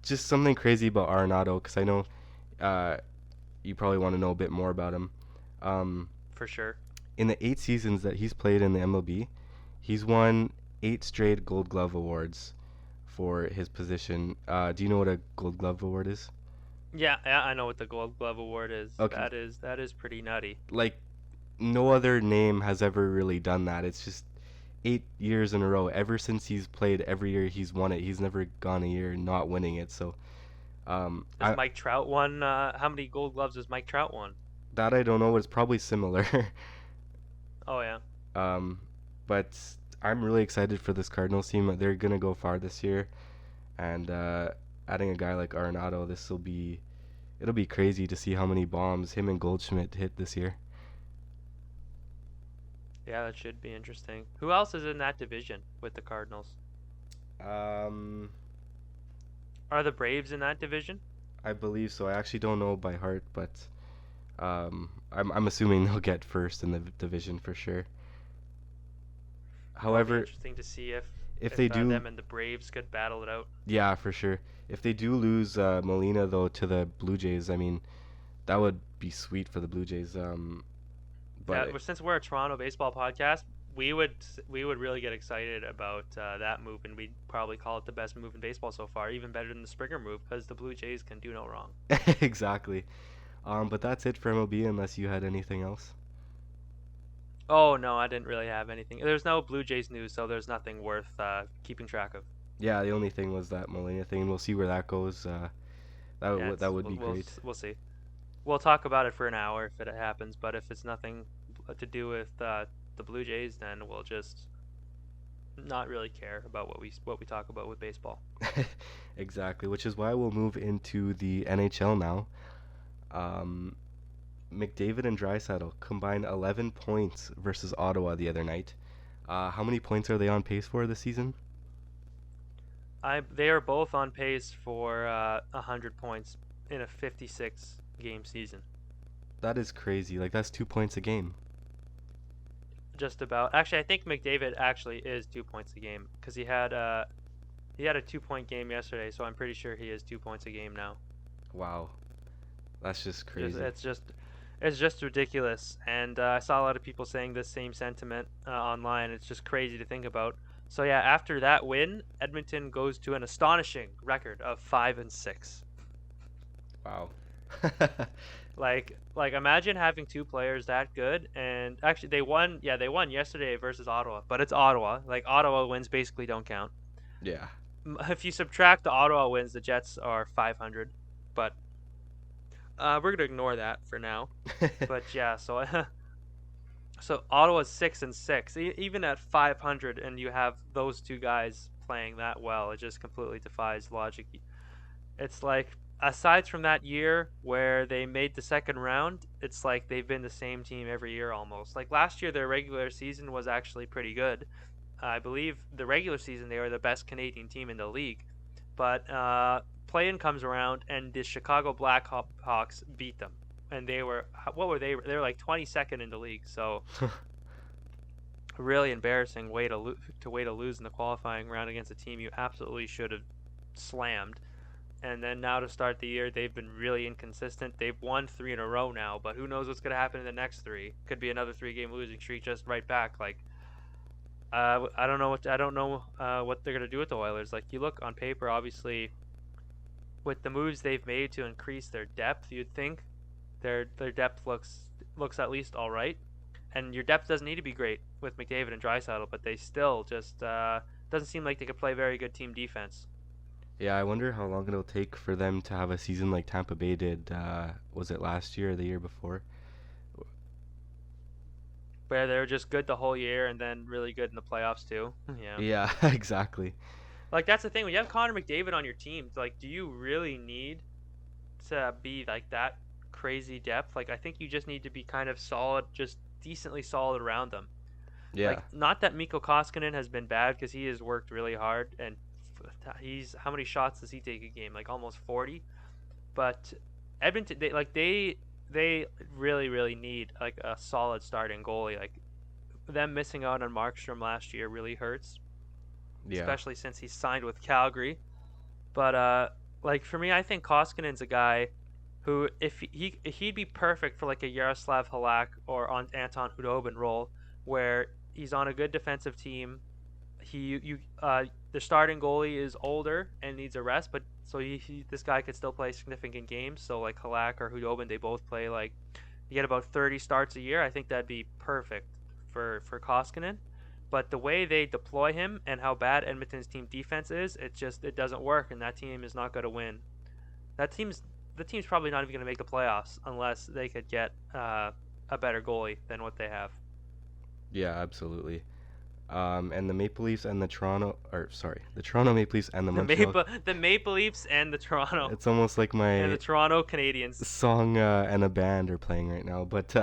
just something crazy about Arenado, because I know uh, you probably want to know a bit more about him. Um, For sure. in the 8 seasons that he's played in the MLB, he's won 8 straight Gold Glove awards for his position. Do you know what a Gold Glove award is? Yeah, yeah, I know what the Gold Glove Award is. Okay, That is pretty nutty. like no other name has ever really done that. It's just 8 years in a row. Ever since he's played, every year he's won it. He's never gone a year not winning it. So Has I Mike Trout won? How many Gold Gloves has Mike Trout won? that I don't know. It's probably similar. Oh yeah. um, but I'm really excited for this Cardinals team. They're gonna go far this year, and adding a guy like Arenado, it'll be crazy to see how many bombs him and Goldschmidt hit this year. Yeah, that should be interesting. Who else is in that division with the Cardinals? Um, Are the Braves in that division? I believe so. I actually don't know by heart, but I'm assuming they'll get first in the division for sure. Well, it'll be However, interesting to see if if they do, them and the Braves could battle it out. yeah, for sure. If they do lose Molina though to the Blue Jays, I mean that would be sweet for the Blue Jays. Yeah, But well, since we're a Toronto baseball podcast, we would really get excited about that move, and we'd probably call it the best move in baseball so far, even better than the Springer move, because the Blue Jays can do no wrong. exactly. But that's it for MLB unless you had anything else. Oh no, I didn't really have anything. There's no Blue Jays news, so there's nothing worth keeping track of. Yeah, the only thing was that Molina thing, and we'll see where that goes. Yeah, That would be great. we'll see. We'll talk about it for an hour if it happens, but if it's nothing to do with the Blue Jays, then we'll just not really care about what we talk about with baseball. Exactly, which is why we'll move into the NHL now. Um, McDavid and Draisaitl combined 11 points versus Ottawa the other night. How many points are they on pace for this season? They are both on pace for 100 points in a 56 game season. That is crazy. Like that's 2 points a game. Just about. Actually, I think McDavid actually is 2 points a game because he had a 2 point game yesterday, so I'm pretty sure he is 2 points a game now. Wow, that's just crazy. It's just ridiculous, and I saw a lot of people saying the same sentiment online. It's just crazy to think about. So yeah, after that win, Edmonton goes to an astonishing record of 5-6. Wow. Like imagine having two players that good, and actually they won. Yeah, they won yesterday versus Ottawa, but it's Ottawa. Like Ottawa wins basically don't count. Yeah. If you subtract the Ottawa wins, the Jets are 500, but we're gonna ignore that for now. But yeah, so so Ottawa's 6-6. Even at 500, and you have those two guys playing that well, it just completely defies logic. It's like aside from that year where they made the second round, it's like they've been the same team every year almost. Like last year, their regular season was actually pretty good. I believe the regular season they were the best Canadian team in the league, but play-in comes around and the Chicago Blackhawks beat them, and they were what were they? They were like 22nd in the league. So really embarrassing way to lose in the qualifying round against a team you absolutely should have slammed. And then now to start the year, they've been really inconsistent. They've won 3 in a row now, but who knows what's going to happen in the next 3? Could be another 3-game losing streak just right back. Like I don't know what they're going to do with the Oilers. Like you look on paper, obviously, with the moves they've made to increase their depth, you'd think their depth looks at least all right. And your depth doesn't need to be great with McDavid and Draisaitl, but they still just doesn't seem like they could play very good team defense. Yeah, I wonder how long it'll take for them to have a season like Tampa Bay did. Was it last year or the year before? Where they're just good the whole year and then really good in the playoffs too. Yeah. Yeah, exactly. Like that's the thing when you have Connor McDavid on your team, like do you really need to be like that crazy depth? Like I think you just need to be kind of solid, just decently solid around them. Yeah. Like not that Mikko Koskinen has been bad because he has worked really hard and he's how many shots does he take a game? Like almost 40. But Edmonton they really need like a solid starting goalie. Like them missing out on Markstrom last year really hurts, Yeah. especially since he signed with Calgary. But like for me, I think Koskinen's a guy who if he'd be perfect for like a Yaroslav Halak or on Anton Khudobin role where he's on a good defensive team. The starting goalie is older and needs a rest, but so this guy could still play significant games. So like Halak or Hudobin, they both play like you get about 30 starts a year. I think that'd be perfect for Koskinen. But the way they deploy him and how bad Edmonton's team defense is, it doesn't work, and that team is not going to win. The team's probably not even going to make the playoffs unless they could get a better goalie than what they have. Yeah, absolutely. And the Maple Leafs and the the Toronto Maple Leafs and the Montreal. The Maple Leafs and the Toronto It's almost like and the my Toronto Canadians. song and a band are playing right now. But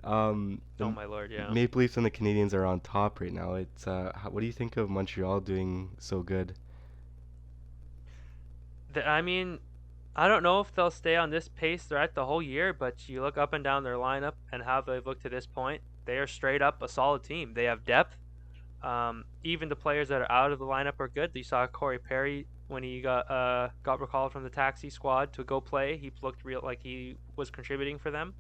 Oh the my lord, yeah. Maple Leafs and the Canadians are on top right now. What do you think of Montreal doing so good? I mean, I don't know if they'll stay on this pace throughout the whole year, but you look up and down their lineup and how they've looked to this point. They are straight up a solid team. They have depth. Even the players that are out of the lineup are good. You saw Corey Perry when he got recalled from the taxi squad to go play. He looked real like he was contributing for them.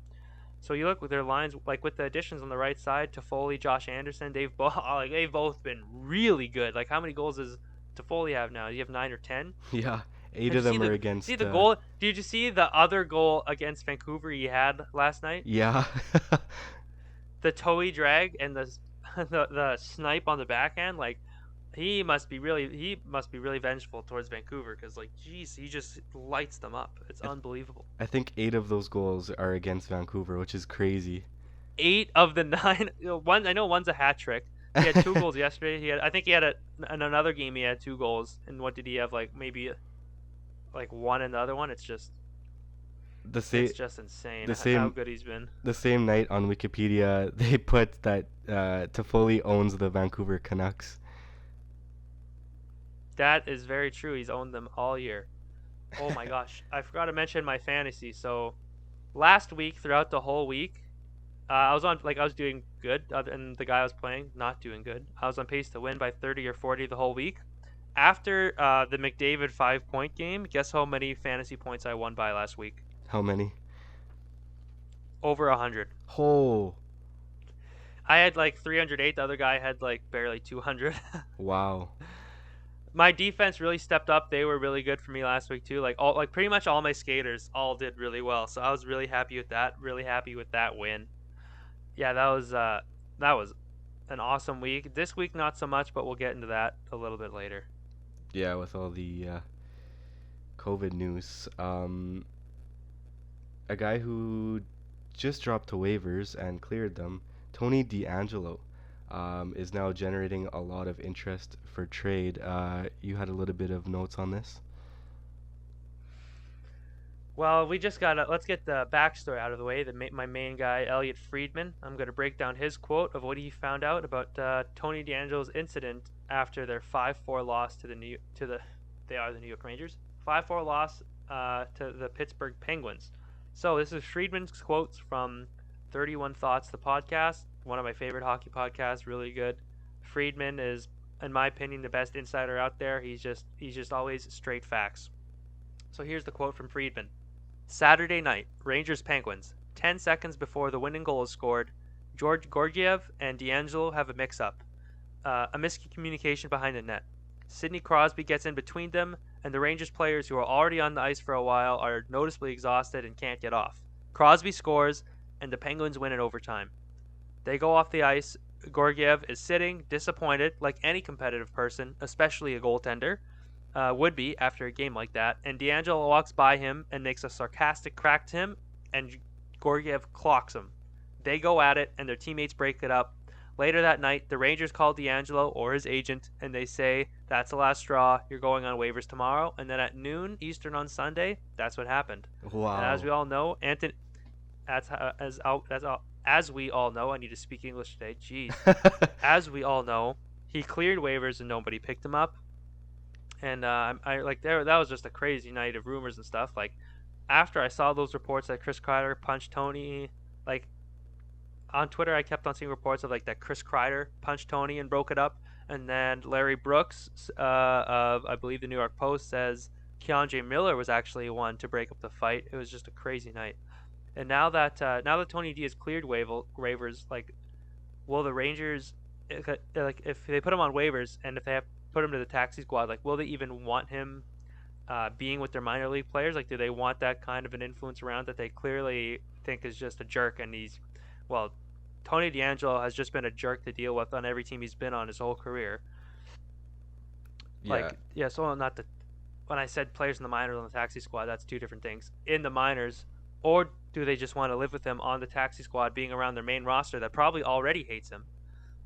So you look with their lines, like with the additions on the right side, Toffoli, Josh Anderson, they've both been really good. Like how many goals does Toffoli have now? Do you have 9 or 10? Yeah, eight Did you of see them are see against. the goal? Did you see the other goal against Vancouver he had last night? Yeah, The toey drag and the the snipe on the backhand. Like he must be really vengeful towards Vancouver because like geez, he just lights them up. It's I, unbelievable. I think 8 of those goals are against Vancouver, which is crazy. 8 of the 9. One I know one's a hat trick. He had 2 goals yesterday. I think he had in another game he had 2 goals. And what did he have? Like maybe like one in the other one. the same It's just insane the how same good he's been. the same night on Wikipedia they put that Toffoli owns the Vancouver Canucks. That is very true. He's owned them all year. Oh my gosh, I forgot to mention my fantasy. So last week, throughout the whole week, I was doing good, and the guy I was playing not doing good. I was on pace to win by 30 or 40 the whole week. After the McDavid 5 point game, guess how many fantasy points I won by last week? How many? Over 100. Oh, I had like 308. The other guy had like barely 200. wow. My defense really stepped up. They were really good for me last week too. Like pretty much all my skaters all did really well. So I was really happy with that. Really happy with that win. Yeah, that was an awesome week. This week not so much, but we'll get into that a little bit later. Yeah, with all the COVID news. A guy who just dropped to waivers and cleared them, Tony Deangelo, is now generating a lot of interest for trade. You had a little bit of notes on this? Well, we just got to let's get the backstory out of the way. My main guy, Elliot Friedman. I'm going to break down his quote of what he found out about Tony Deangelo's incident after their 5-4 loss to they are the New York Rangers. 5-4 loss to the Pittsburgh Penguins. So this is Friedman's quotes from 31 Thoughts, the podcast. One of my favorite hockey podcasts. Really good. Friedman is, in my opinion, the best insider out there. He's just always straight facts. So here's the quote from Friedman. Saturday night, Rangers Penguins. 10 seconds before the winning goal is scored, George Gorgiev and Deangelo have a mix-up. A miscommunication behind the net. Sidney Crosby gets in between them, and the Rangers players who are already on the ice for a while are noticeably exhausted and can't get off. Crosby scores, and the Penguins win in overtime. They go off the ice. Gorgiev is sitting, disappointed, like any competitive person, especially a goaltender, would be after a game like that. And Deangelo walks by him and makes a sarcastic crack to him, and Gorgiev clocks him. They go at it, and their teammates break it up. Later that night, the Rangers call Deangelo or his agent, and they say, "That's the last straw. You're going on waivers tomorrow." And then at noon Eastern on Sunday, that's what happened. And as Wow. we all know, Anthony, as we all know, I need to speak English today. Jeez. As we all know, he cleared waivers and nobody picked him up. And I like there that was just a crazy night of rumors and stuff. Like after I saw those reports that Chris Kreider punched Tony, like on Twitter, I kept on seeing reports of like that Chris Kreider punched Tony and broke it up, and then Larry Brooks of I believe the New York Post says Keandre Miller was actually one to break up the fight. It was just a crazy night. And now that Tony D has cleared waivers, like will the Rangers like if they put him on waivers and if they have put him to the taxi squad, like will they even want him being with their minor league players? Like do they want that kind of an influence around that they clearly think is just a jerk and he's well, Tony Deangelo has just been a jerk to deal with on every team he's been on his whole career. Yeah. Like, yeah, so not the when I said players in the minors on the taxi squad, that's two different things. In the minors, or do they just want to live with him on the taxi squad, being around their main roster that probably already hates him?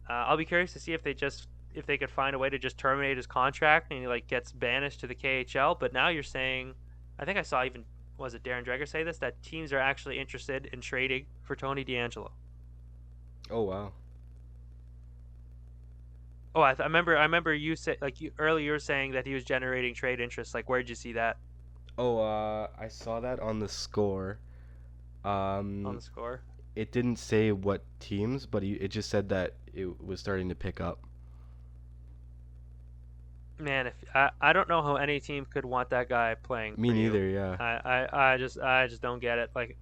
I'll be curious to see if they could find a way to just terminate his contract and he like gets banished to the KHL. But now you're saying, I think I saw even was it Darren Dreger say this, that teams are actually interested in trading for Tony Deangelo. Oh wow. Oh, I remember you said like you earlier you were saying that he was generating trade interest. Like, where'd you see that Oh, I saw that on the score. on Um, the score? it didn't say what teams, but it just said that it was starting to pick up. Man, if I don't know how any team could want that guy playing Me for you. neither, yeah. I just don't get it. Like,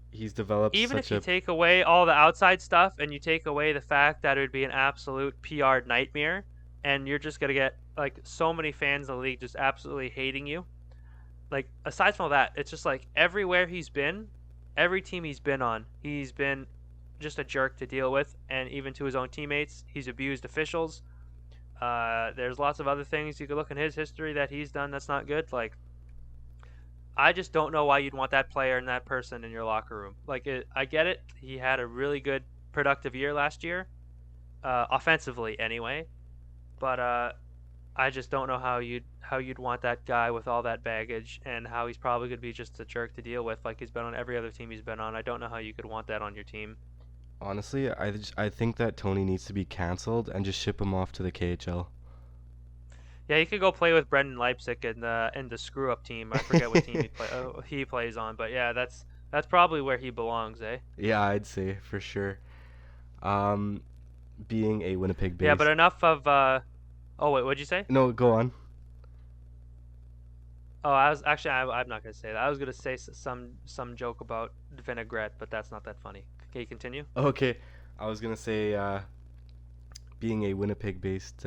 He's developed even such if you a take away all the outside stuff and you take away the fact that it would be an absolute PR nightmare and you're just gonna get like so many fans in the league just absolutely hating you. Like, aside from all that, it's just like everywhere he's been, every team he's been on, he's been just a jerk to deal with, and even to his own teammates, he's abused officials. There's lots of other things you could look in his history that he's done that's not good. Like, I just don't know why you'd want that player and that person in your locker room. Like, I get it. He had a really good, productive year last year, offensively anyway. But I just don't know how you'd want that guy with all that baggage and how he's probably going to be just a jerk to deal with, like he's been on every other team he's been on. I don't know how you could want that on your team. honestly, I think that Tony needs to be canceled and just ship him off to the KHL. Yeah, he could go play with Brendan Leipzig in the screw up team. I forget what team he plays on, but yeah, that's probably where he belongs, eh? Yeah, I'd say for sure. Um, being a Winnipeg Yeah, but based. enough of. Oh wait, what'd you say? No, go on. Oh, I was actually I'm not gonna say that. I was gonna say some joke about vinaigrette, but that's not that funny. Can you continue? Okay, I was gonna say, being a Winnipeg based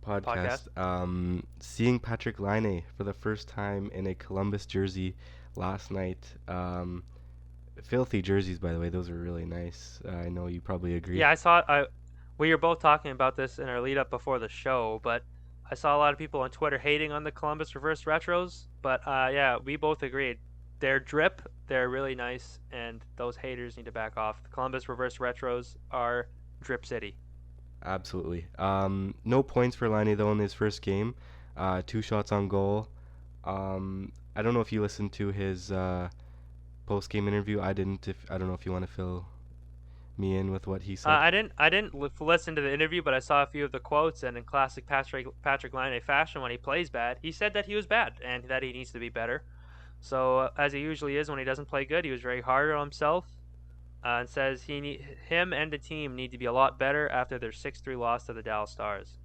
podcast, Podcast. seeing Patrick Laine for the first time in a Columbus jersey last night. Filthy jerseys, by the way. Those are really nice. I know you probably agree. Yeah, I saw. We were both talking about this in our lead up before the show, but I saw a lot of people on Twitter hating on the Columbus reverse retros. But yeah, we both agreed. They're drip. They're really nice, and those haters need to back off. The Columbus reverse retros are drip city. Absolutely. No points for Laine though in his first game. Two shots on goal. I don't know if you listened to his post game interview. I didn't. If I don't know if you want to fill me in with what he said. I didn't listen to the interview, but I saw a few of the quotes. And in classic Patrick Laine fashion, when he plays bad, he said that he was bad and that he needs to be better. So as he usually is when he doesn't play good, he was very hard on himself. And says him and the team need to be a lot better after their 6-3 loss to the Dallas Stars.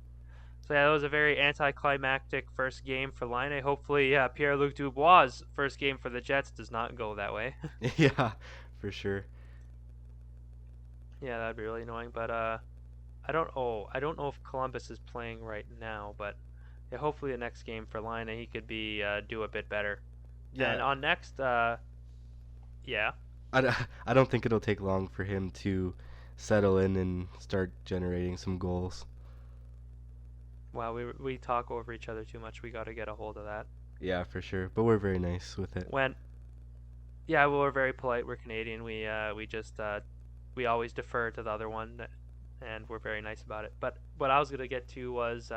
So yeah, that was a very anticlimactic first game for Laine. Hopefully, Pierre-Luc Dubois' first game for the Jets does not go that way. Yeah, for sure. Yeah, that'd be really annoying. But I don't know if Columbus is playing right now, but yeah, hopefully the next game for Laine he could be do a bit better. Yeah, And on next, yeah. I don't think it'll take long for him to settle in and start generating some goals. Wow, we talk over each other too much. We got to get a hold of that. Yeah, for sure. But we're very nice with it. When Yeah, well, we're very polite. We're Canadian. We just we always defer to the other one, and we're very nice about it. But what I was gonna get to was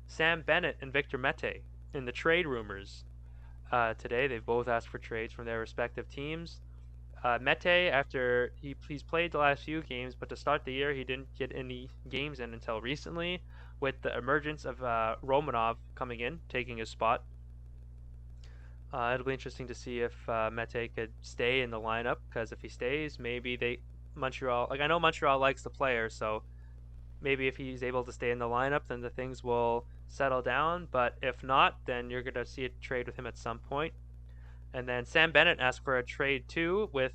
Sam Bennett and Victor Mete in the trade rumors today. They've both asked for trades from their respective teams. Mete, after he's played the last few games, but to start the year he didn't get any games in until recently, with the emergence of Romanov coming in, taking his spot. It'll be interesting to see if Mete could stay in the lineup, because if he stays, maybe Montreal. Like, I know Montreal likes the player, so maybe if he's able to stay in the lineup, then the things will settle down. But if not, then you're gonna see a trade with him at some point. And then Sam Bennett asked for a trade too, with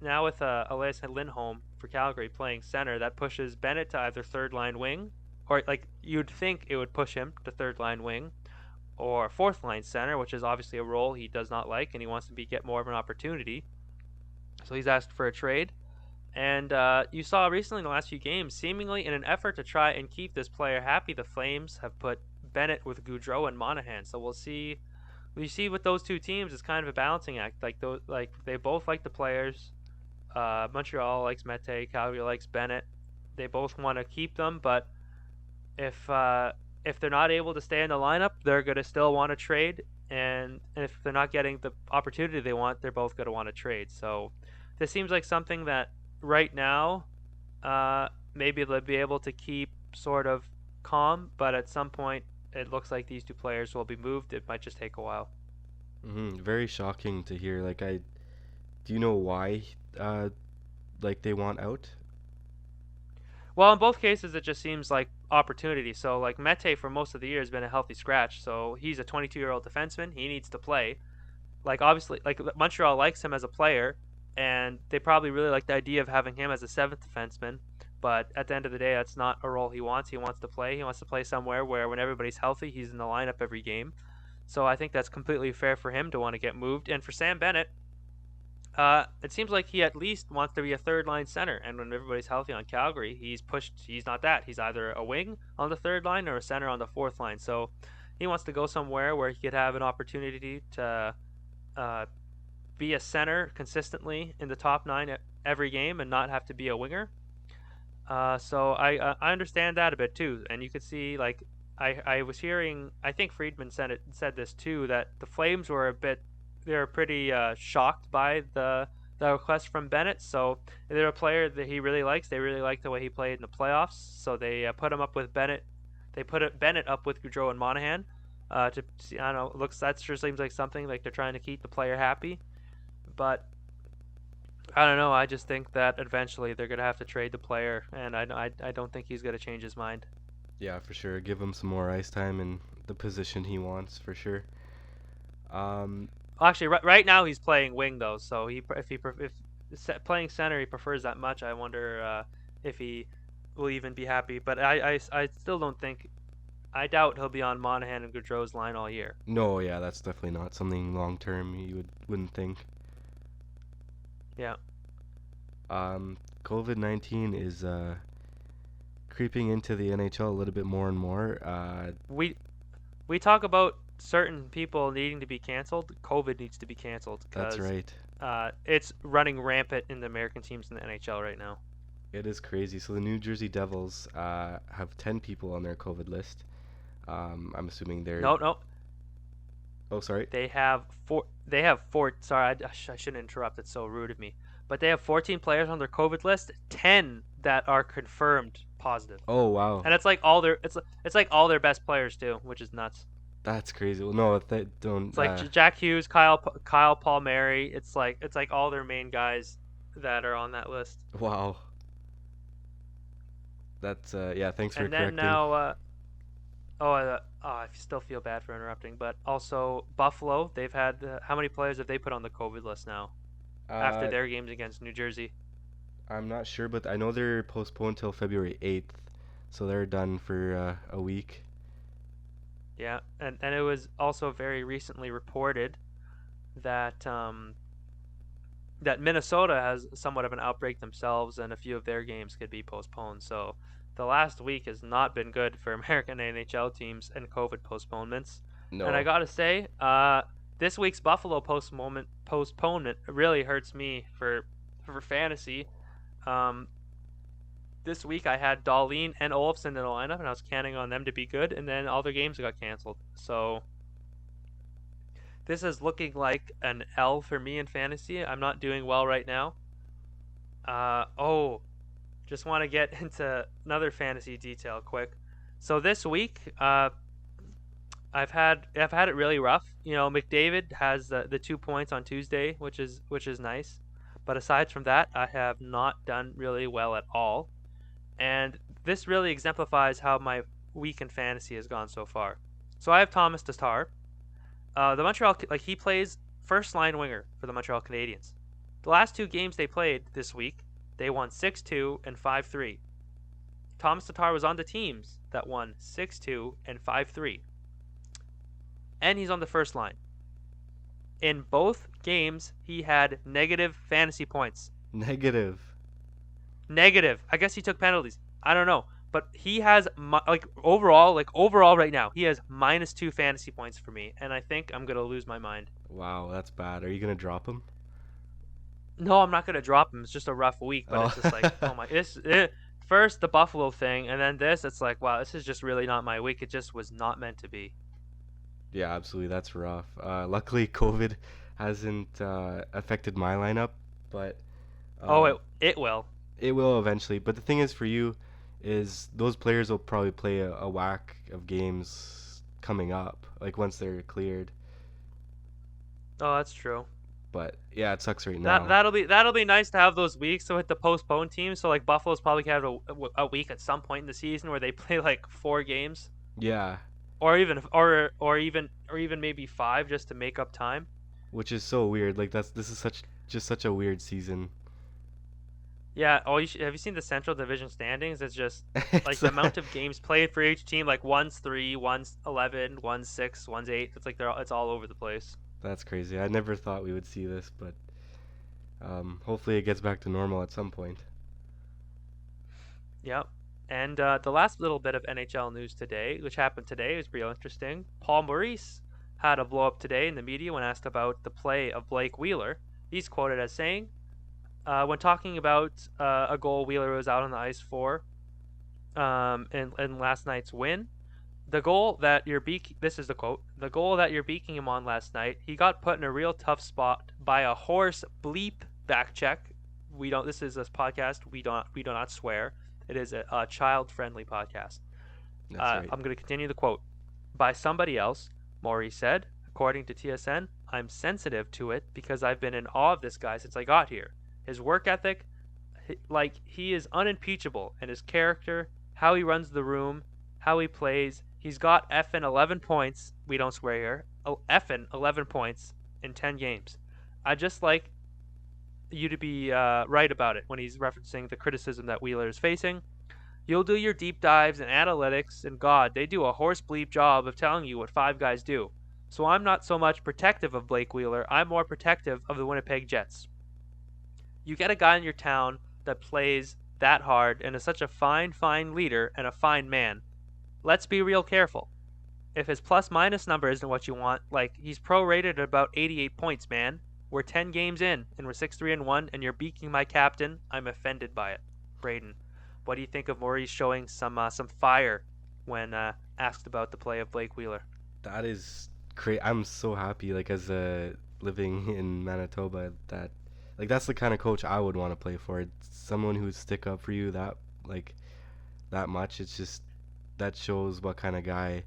Elias Lindholm for Calgary playing center. That pushes Bennett to either third line wing, or like you'd think it would push him to third line wing, or fourth line center, which is obviously a role he does not like and he wants to get more of an opportunity. So he's asked for a trade. And you saw recently in the last few games, seemingly in an effort to try and keep this player happy, the Flames have put Bennett with Goudreau and Monahan. So we'll see. We see with those two teams, it's kind of a balancing act. Like they both like the players. Montreal likes Mete, Calgary likes Bennett. They both want to keep them, but if if they're not able to stay in the lineup, they're gonna still want to trade, and if they're not getting the opportunity they want, they're both gonna want to trade. So this seems like something that right now, maybe they'll be able to keep sort of calm, but at some point, it looks like these two players will be moved. It might just take a while. Very shocking to hear. Like, do you know why, uh, like they want out? Well, in both cases, it just seems like opportunity. So, like Mete for most of the year has been a healthy scratch. So he's a 22-year-old defenseman. He needs to play. Like obviously, like Montreal likes him as a player, and they probably really like the idea of having him as a seventh defenseman. But at the end of the day, that's not a role he wants. He wants to play. He wants to play somewhere where when everybody's healthy, he's in the lineup every game. So I think that's completely fair for him to want to get moved. And for Sam Bennett, it seems like he at least wants to be a third line center. And when everybody's healthy on Calgary, he's pushed. He's not that. He's either a wing on the third line or a center on the fourth line. So he wants to go somewhere where he could have an opportunity to uh, be a center consistently in the top nine every game and not have to be a winger. So I understand that a bit too, and you could see like I was hearing, I think Friedman said this too, that the Flames were they were pretty shocked by the request from Bennett. So they're a player that he really likes. They really like the way he played in the playoffs. So they put him up with Bennett. They put Bennett up with Gaudreau and Monahan. To see, I don't know, looks that sure seems like something like they're trying to keep the player happy, but I don't know. I just think that eventually they're gonna have to trade the player, and I don't think he's gonna change his mind. Yeah, for sure. Give him some more ice time in the position he wants, for sure. Um, Well, actually, right now he's playing wing though, so if playing center he prefers that much, I wonder if he will even be happy. But I still don't think. I doubt he'll be on Monahan and Gaudreau's line all year. no, yeah, that's definitely not something long term you wouldn't think. Yeah. COVID-19 is creeping into the NHL a little bit more and more. We talk about certain people needing to be canceled. COVID needs to be canceled That's because right. it's running rampant in the American teams in the NHL right now. It is crazy. So the New Jersey Devils have 10 people on their COVID list. I'm assuming they're. No, Oh, sorry. they have four. They have four. Sorry, I shouldn't interrupt. It's so rude of me. But they have 14 players on their COVID list. 10 that are confirmed positive, Oh, wow. and it's like all their it's like all their best players too, which is nuts. That's crazy. Well, no, they It's don't. like Jack Hughes, Kyle Palmieri. It's like all their main guys that are on that list. Wow. That's yeah. Thanks for And then correcting. now, I still feel bad for interrupting, but also Buffalo. They've had how many players have they put on the COVID list now after Uh, their games against New Jersey? I'm not sure, but I know they're postponed till February 8th, so they're done for a week. Yeah, and it was also very recently reported that that Minnesota has somewhat of an outbreak themselves, and a few of their games could be postponed. So the last week has not been good for American NHL teams and COVID postponements. And I No. gotta say, this week's Buffalo postponement really hurts me for fantasy. Um, this week I had Dahlin and Olofsson in the lineup, and I was counting on them to be good, and then all their games got canceled. So this is looking like an L for me in fantasy. I'm not doing well right now. Just want to get into another fantasy detail quick. So this week, I've had it really rough. You know, McDavid has the 2 points on Tuesday, which is nice. But aside from that, I have not done really well at all. And this really exemplifies how my week in fantasy has gone so far. So I have Thomas Tatar. The Montreal, like he plays first line winger for the Montreal Canadiens. The last two games they played this week, they won 6-2 and 5-3. Thomas Tatar was on the teams that won 6-2 and 5-3. And he's on the first line. In both games, he had negative fantasy points. Negative. Negative. I guess he took penalties. I don't know. But he has, overall right now, he has -2 fantasy points for me. And I think I'm going to lose my mind. Wow, that's bad. Are you gonna drop him? No, I'm not going to drop him. It's just a rough week. But Oh. it's just like, oh my. first the Buffalo thing, and then this. It's like, wow, this is just really not my week. It just was not meant to be. Yeah, absolutely. That's rough. Luckily, COVID hasn't affected my lineup, but Oh, uh, it will. it will eventually. But the thing is, for you, is those players will probably play a whack of games coming up, like once they're cleared. Oh, that's true. But yeah, it sucks right That now. that'll be nice to have those weeks. So with the postponed teams, so like Buffalo's probably gonna have a week at some point in the season where they play like 4 games, Yeah, or even maybe 5 just to make up time. which is so weird. Like this is such a weird season. Yeah. Oh, have you seen the Central Division standings? It's just like It's the amount of games played for each team. Like one's 3, one's 11, one's 6, one's 8. It's like it's all over the place. that's crazy. I never thought we would see this, but hopefully it gets back to normal at some point. Yep. And the last little bit of NHL news today, which happened today, is real interesting. Paul Maurice had a blow up today in the media when asked about the play of Blake Wheeler. He's quoted as saying, when talking about a goal Wheeler was out on the ice for in last night's win, this is the quote, the goal that you're beaking him on last night, he got put in a real tough spot by a horse bleep back check. This is a podcast, we do not swear. It is a child-friendly podcast. That's right. I'm going to continue the quote. By somebody else, Maurice said, according to TSN, I'm sensitive to it because I've been in awe of this guy since I got here. His work ethic, he is unimpeachable, and his character, how he runs the room, how he plays. He's got effing 11 points. We don't swear here. Effing 11 points in 10 games. I just like you to be right about it when he's referencing the criticism that Wheeler is facing. You'll do your deep dives and analytics, and God, they do a horse bleep job of telling you what 5 guys do. So I'm not so much protective of Blake Wheeler, I'm more protective of the Winnipeg Jets. You get a guy in your town that plays that hard and is such a fine leader and a fine man. Let's be real careful. If his plus minus number isn't what you want, like he's prorated at about 88 points, man. We're 10 games in, and we're 6-3-1, and you're beaking my captain. I'm offended by it. Brayden, what do you think of Maurice showing some fire when asked about the play of Blake Wheeler? That is great. I'm so happy, like as a living in Manitoba, that like that's the kind of coach I would want to play for. It's someone who would stick up for you like that much. It's just that shows what kind of guy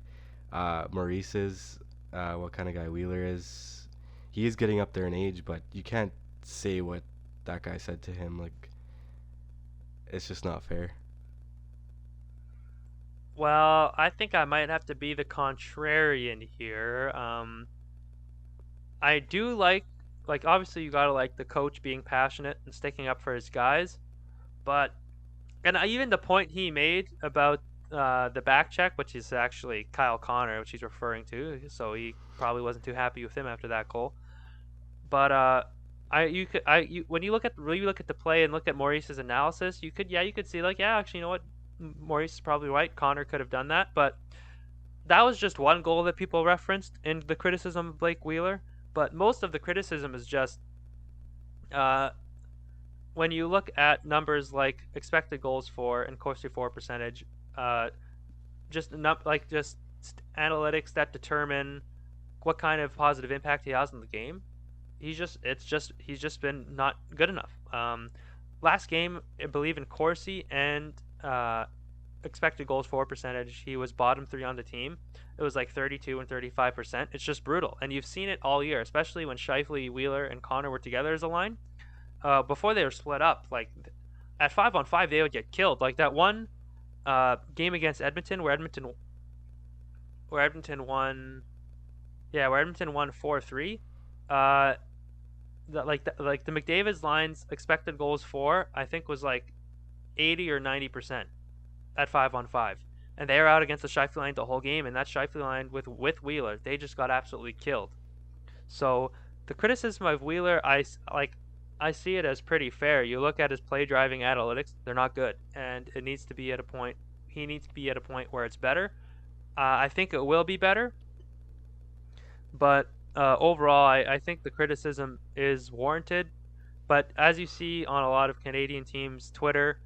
Maurice is, what kind of guy Wheeler is. He is getting up there in age, but you can't say what that guy said to him. Like it's just not fair. Well, I think I might have to be the contrarian here. I do like obviously you gotta like the coach being passionate and sticking up for his guys, but even the point he made about the back check, which is actually Kyle Connor, which he's referring to, so he probably wasn't too happy with him after that goal. But when you really look at the play and look at Maurice's analysis, you could see like, yeah, actually, you know what, Maurice is probably right. Connor could have done that, but that was just one goal that people referenced in the criticism of Blake Wheeler. But most of the criticism is just when you look at numbers like expected goals for and Corsi for percentage, just analytics that determine what kind of positive impact he has on the game. He's just been not good enough. Last game, I believe in Corsi and expected goals for percentage, he was bottom 3 on the team. It was like 32 and 35%. It's just brutal, and you've seen it all year, especially when Scheifele, Wheeler, and Connor were together as a line. Before they were split up, like at 5-on-5, they would get killed. Like that one game against Edmonton, where Edmonton won. Yeah, where Edmonton won 4-3. The McDavid's line's expected goals for, I think, was like 80 or 90% at 5-on-5, and they were out against the Scheifele line the whole game. And that Scheifele line with Wheeler, they just got absolutely killed. So the criticism of Wheeler, I see it as pretty fair. You look at his play driving analytics; they're not good, and it needs to be at a point. He needs to be at a point where it's better. I think it will be better, but overall, I think the criticism is warranted. But as you see on a lot of Canadian teams' Twitter,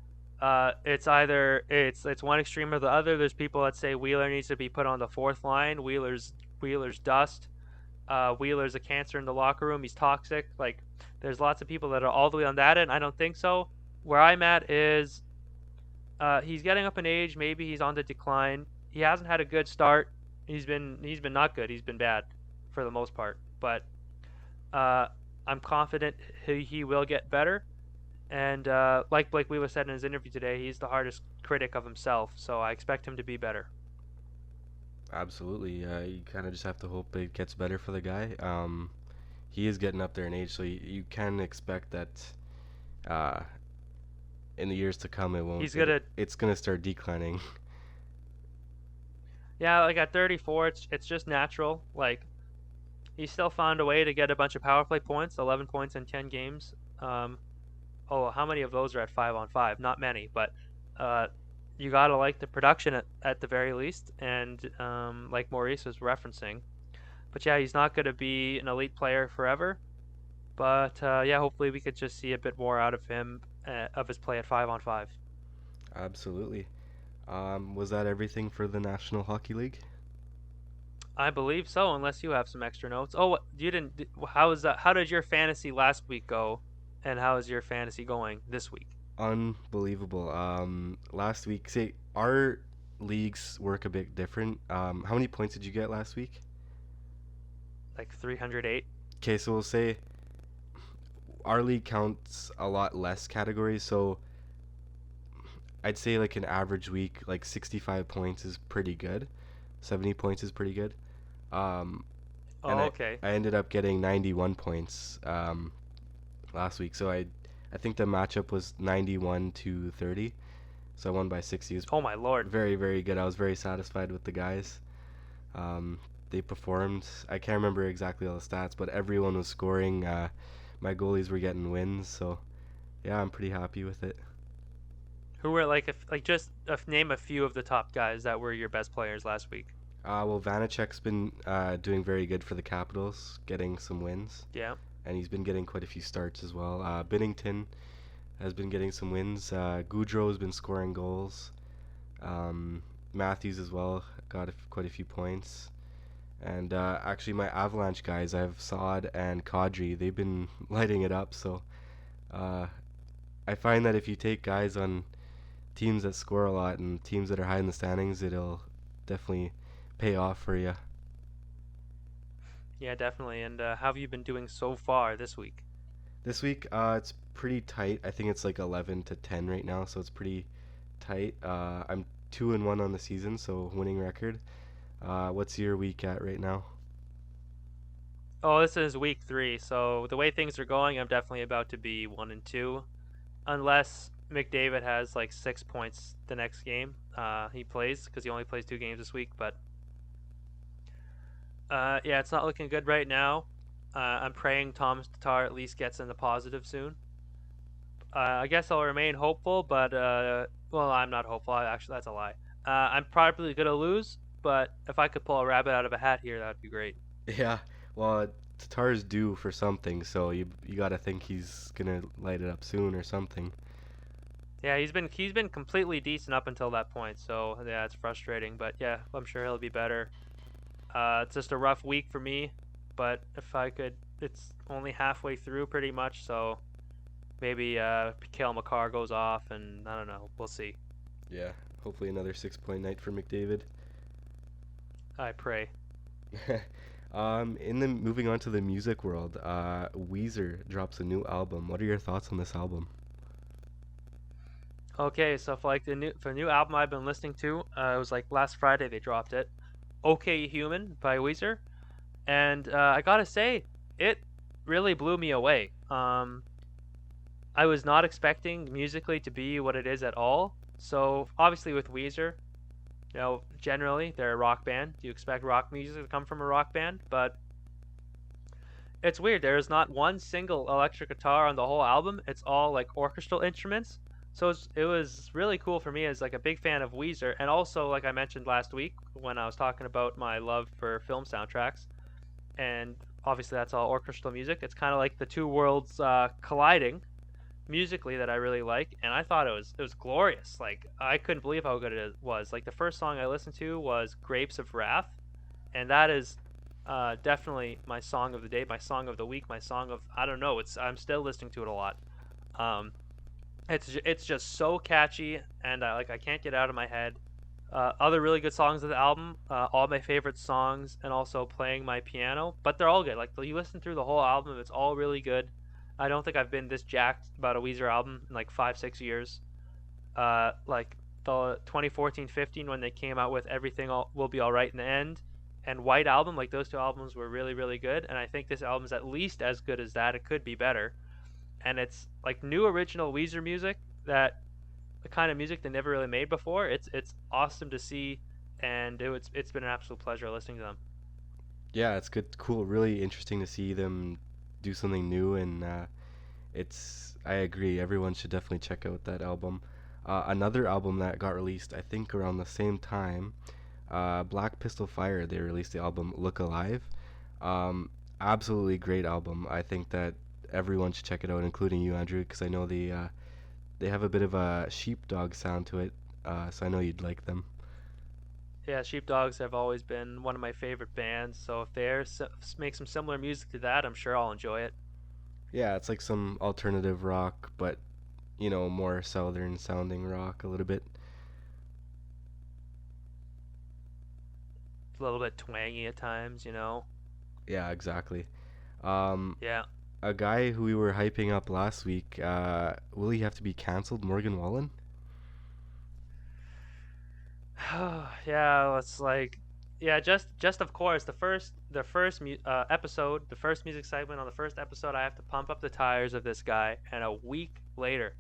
It's either it's one extreme or the other. There's people that say Wheeler needs to be put on the fourth line. Wheeler's dust. Wheeler's a cancer in the locker room. He's toxic. Like, there's lots of people that are all the way on that end. I don't think so. Where I'm at is he's getting up in age. Maybe he's on the decline. He hasn't had a good start. He's been not good. He's been bad for the most part. But uh, I'm confident he will get better. And like Blake Wheeler said in his interview today, he's the hardest critic of himself. So I expect him to be better. Absolutely. You kind of just have to hope it gets better for the guy. He is getting up there in age, so you can expect that uh, in the years to come, He's gonna it's gonna start declining. Yeah, like at 34, it's just natural. Like, he still found a way to get a bunch of power play points, 11 points in 10 games. Oh, how many of those are at 5-on-5? Not many, but uh, you gotta like the production at the very least. And like Maurice was referencing, but yeah, he's not gonna be an elite player forever. But yeah, hopefully we could just see a bit more out of him of his play at 5-on-5. Absolutely. Was that everything for the National Hockey League? I believe so, unless you have some extra notes. Oh, you didn't. How is that? How did your fantasy last week go, and how is your fantasy going this week? Unbelievable. Last week, say our leagues work a bit different. How many points did you get last week? Like 308. Okay, so we'll say our league counts a lot less categories, so I'd say like an average week, like 65 points is pretty good. 70 points is pretty good. Um, and Oh, okay. I ended up getting 91 points last week. So I think the matchup was 91 to 30. So I won by 60. It was Oh my lord. very, very good. I was very satisfied with the guys. They performed. I can't remember exactly all the stats, but everyone was scoring. My goalies were getting wins. So yeah, I'm pretty happy with it. Who were like just name a few of the top guys that were your best players last week? Well, Vanacek's been doing very good for the Capitals, getting some wins, Yeah. and he's been getting quite a few starts as well. Binnington has been getting some wins. Goudreau has been scoring goals. Matthews as well got quite a few points. And actually, my Avalanche guys, I have Saad and Kadri. They've been lighting it up. So uh, I find that if you take guys on teams that score a lot and teams that are high in the standings, it'll definitely pay off for you. Yeah, definitely. And how have you been doing so far this week? This week, it's pretty tight. I think it's like 11 to 10 right now, so it's pretty tight. I'm 2-1 on the season, so winning record. What's your week at right now? Oh, this is week 3. So the way things are going, I'm definitely about to be 1-2, unless McDavid has like 6 points the next game he plays, because he only plays 2 games this week. But yeah, it's not looking good right now. I'm praying Thomas Tatar at least gets in the positive soon. I guess I'll remain hopeful, but well, I'm not hopeful. Actually, that's a lie. I'm probably gonna lose, but if I could pull a rabbit out of a hat here, that would be great. Yeah, well, Tatar's due for something, so you gotta think he's gonna light it up soon or something. Yeah, he's been completely decent up until that point, so yeah, it's frustrating. But yeah, I'm sure he'll be better. It's just a rough week for me, but if I could, it's only halfway through pretty much, so maybe Kale McCarr goes off, and I don't know. We'll see. Yeah, hopefully another 6 point night for McDavid. I pray. In the moving on to the music world, Weezer drops a new album. What are your thoughts on this album? Okay, so for like the new album I've been listening to, it was like last Friday they dropped it. Okay Human by Weezer, and I gotta say, it really blew me away. I was not expecting musically to be what it is at all. So obviously with Weezer, generally they're a rock band. You expect rock music to come from a rock band, but it's weird. There is not one single electric guitar on the whole album. It's all like orchestral instruments. So it was really cool for me as like a big fan of Weezer, and also like I mentioned last week when I was talking about my love for film soundtracks, and obviously that's all orchestral music. It's kind of like the two worlds colliding, musically that I really like, and I thought it was glorious. Like I couldn't believe how good it was. Like the first song I listened to was "Grapes of Wrath," and that is definitely my song of the day, my song of the week, my song of I don't know. I'm still listening to it a lot. Um, it's just so catchy, and I can't get it out of my head. Other really good songs of the album, all my favorite songs, and also playing my piano, but they're all good. Like you listen through the whole album, it's all really good. I don't think I've been this jacked about a Weezer album in like 5-6 years. Like the 2014-15 when they came out with Will Be All Right in the End and White Album, like those two albums were really really good, and I think this album is at least as good as that. It could be better, and it's like new original Weezer music that the kind of music they never really made before. It's awesome to see, and it's been an absolute pleasure listening to them. Yeah, it's good, cool, really interesting to see them do something new, and I agree, everyone should definitely check out that album. Another album that got released, I think around the same time, Black Pistol Fire, they released the album Look Alive. Um, Absolutely great album. I think that everyone should check it out, including you, Andrew, because I know they have a bit of a sheepdog sound to it, so I know you'd like them. Yeah, Sheepdogs have always been one of my favorite bands, so if make some similar music to that, I'm sure I'll enjoy it. Yeah, it's like some alternative rock, but more southern sounding rock a little bit. It's a little bit twangy at times. Yeah, exactly. Um, Yeah. a guy who we were hyping up last week, will he have to be canceled? Morgan Wallen? Yeah, it's like yeah, just of course the first episode, the first music segment on the first episode, I have to pump up the tires of this guy, and a week later,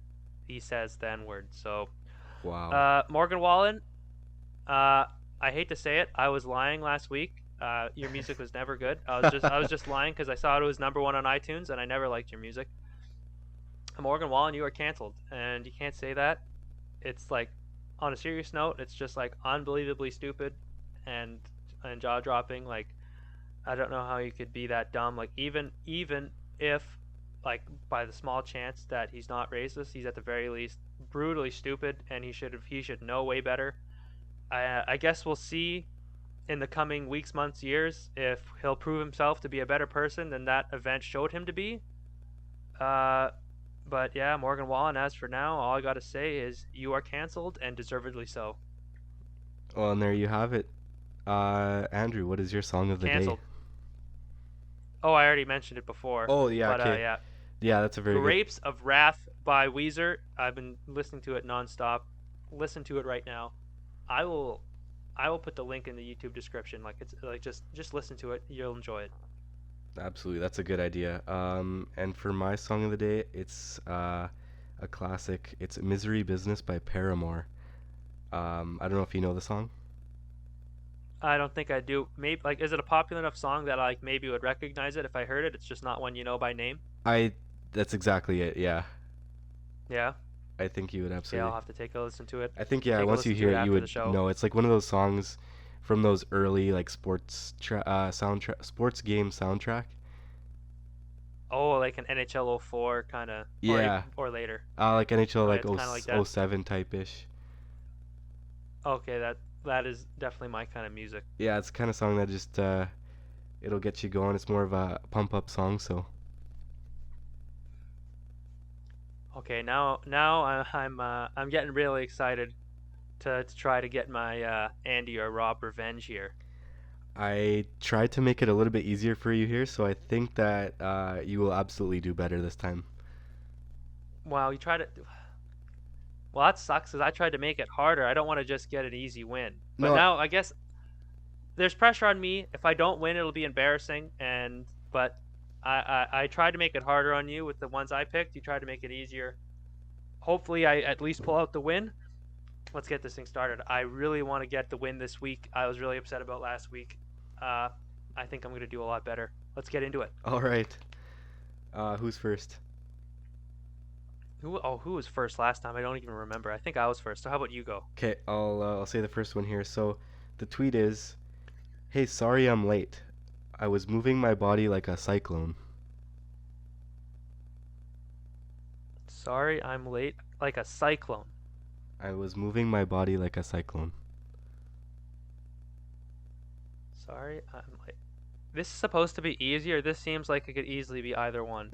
he says the N word. So, Wow. Morgan Wallen, I hate to say it, I was lying last week. Your music was never good. I was just lying because I saw it was number one on iTunes, and I never liked your music. Morgan Wallen, you are canceled, and you can't say that. It's like, on a serious note, it's just like unbelievably stupid, and jaw dropping. Like I don't know how you could be that dumb. Like even if like by the small chance that he's not racist, he's at the very least brutally stupid, and he should know way better. I guess we'll see in the coming weeks, months, years if he'll prove himself to be a better person than that event showed him to be. Uh, but yeah, Morgan Wallen, as for now, all I gotta say is you are canceled, and deservedly so. Well, and there you have it. Andrew, what is your song of the day? Canceled. Oh, I already mentioned it before. Oh, yeah, But okay. yeah, Yeah, that's a very good. Grapes of Wrath by Weezer. I've been listening to it nonstop. Listen to it right now. I will I will put the link in the YouTube description. Like it's like just listen to it. You'll enjoy it. Absolutely, that's a good idea. And for my song of the day, it's a classic. It's "Misery Business" by Paramore. I don't know if you know the song. I don't think I do. Maybe like is it a popular enough song that I like maybe would recognize it if I heard it? It's just not one you know by name. I. That's exactly it. Yeah, Yeah. I think you would Okay, I'll absolutely. have to take a listen to it. I think yeah. Take a Once you listen to hear it it, you after the would show. know. It's like one of those songs from those early like soundtrack, sports game soundtrack. Oh, like an NHL '04 kind of, Yeah, or later. like NHL Okay, like it's kind of like oh that. 07 type ish. Okay, that is definitely my kind of music. Yeah, it's the kind of song that just it'll get you going. It's more of a pump up song, so Okay, now I'm getting really excited to try to get my Andy or Rob revenge here. I tried to make it a little bit easier for you here, so I think that you will absolutely do better this time. Wow, you tried to. Well, that sucks because I tried to make it harder. I don't want to just get an easy win. But No, now I guess there's pressure on me. If I don't win, it'll be embarrassing. And but I tried to make it harder on you with the ones I picked. You tried to make it easier. Hopefully, I at least pull out the win. Let's get this thing started. I really want to get the win this week. I was really upset about last week. Uh, I think I'm gonna do a lot better. Let's get into it. all right. Who's first? Who was first last time? I don't even remember. I think I was first. So how about you go? Okay, I'll say the first one here. So the tweet is, "Hey, sorry I'm late. I was moving my body like a cyclone." Sorry, I'm late like a cyclone. I was moving my body like a cyclone. Sorry, I'm late. This is supposed to be easier. This seems like it could easily be either one.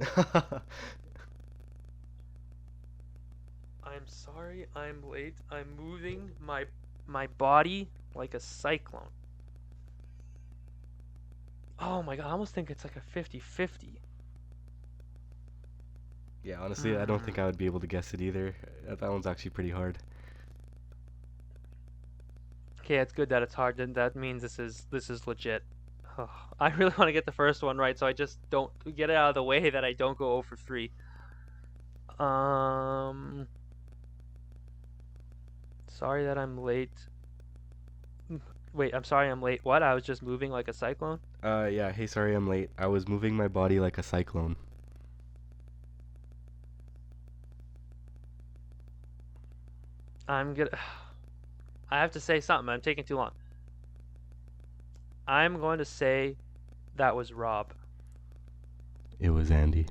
I'm sorry, I'm late. I'm moving my body like a cyclone. Oh my god, I almost think it's like a 50-50. Yeah, honestly, I don't think I would be able to guess it either. That one's actually pretty hard. Okay, it's good that it's hard. Then that means this is legit. Oh, I really want to get the first one right, so I just don't get it out of the way that I don't go 0 for 3. Sorry that I'm late. Wait, I'm sorry I'm late. What? I was just moving like a cyclone? Yeah, hey, sorry I'm late. I was moving my body like a cyclone. I'm gonna. I have to say something. I'm taking too long. I'm going to say that was Rob. It was Andy.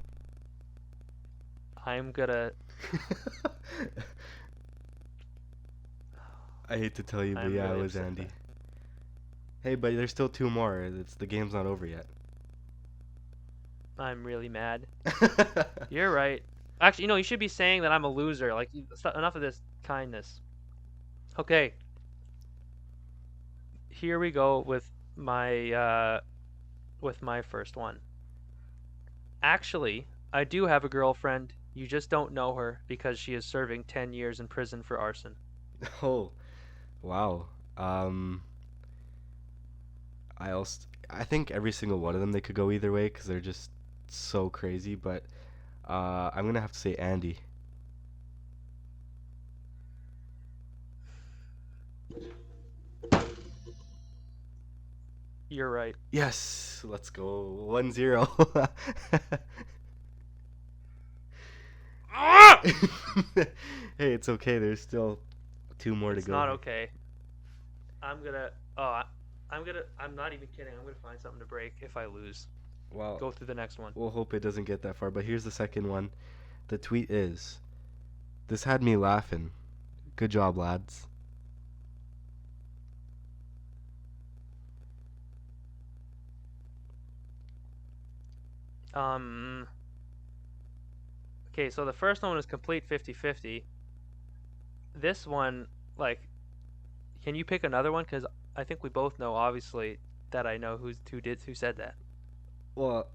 I'm gonna. I hate to tell you, but I'm yeah, really it was upset Andy. that- Hey, but there's still two more. The game's not over yet. I'm really mad. You're right. Actually, you should be saying that I'm a loser. Like, enough of this kindness. Okay. Here we go with my first one. Actually, I do have a girlfriend. You just don't know her because she is serving 10 years in prison for arson. Oh, wow. Um, I think every single one of them they could go either way because they're just so crazy. But I'm gonna have to say Andy. You're right. Yes, let's go 1-0. Hey, it's okay. There's still two more It's to go. not okay. I'm gonna. Oh, I'm not even kidding. I'm gonna find something to break if I lose. Well, Go through the next one. we'll hope it doesn't get that far. But here's the second one. The tweet is, "This had me laughing. Good job, lads." Okay, so the first one was complete 50-50. This one, like, can you pick another one? Because I think we both know, obviously, that I know who said that. Well,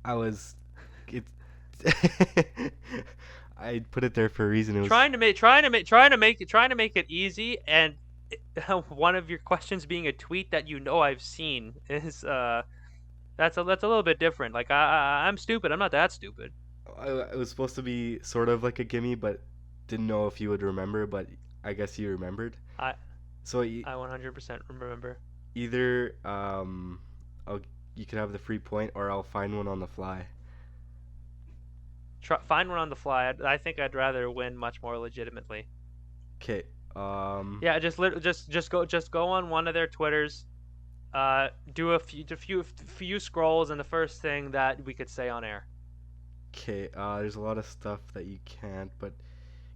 I was, it's, I put it there for a reason. It was Trying to make it easy, and one of your questions being a tweet that I've seen is that's a little bit different. Like I'm stupid. I'm not that stupid. it was supposed to be sort of like a gimme, but didn't know if you would remember. But I guess you remembered. I So I 100% remember. either I'll, you can have the free point, or I'll find one on the fly. Find one on the fly. I think I'd rather win much more legitimately. Okay. Yeah, just go on one of their Twitters. Do a few scrolls, and the first thing that we could say on air. Okay. There's a lot of stuff that you can't, but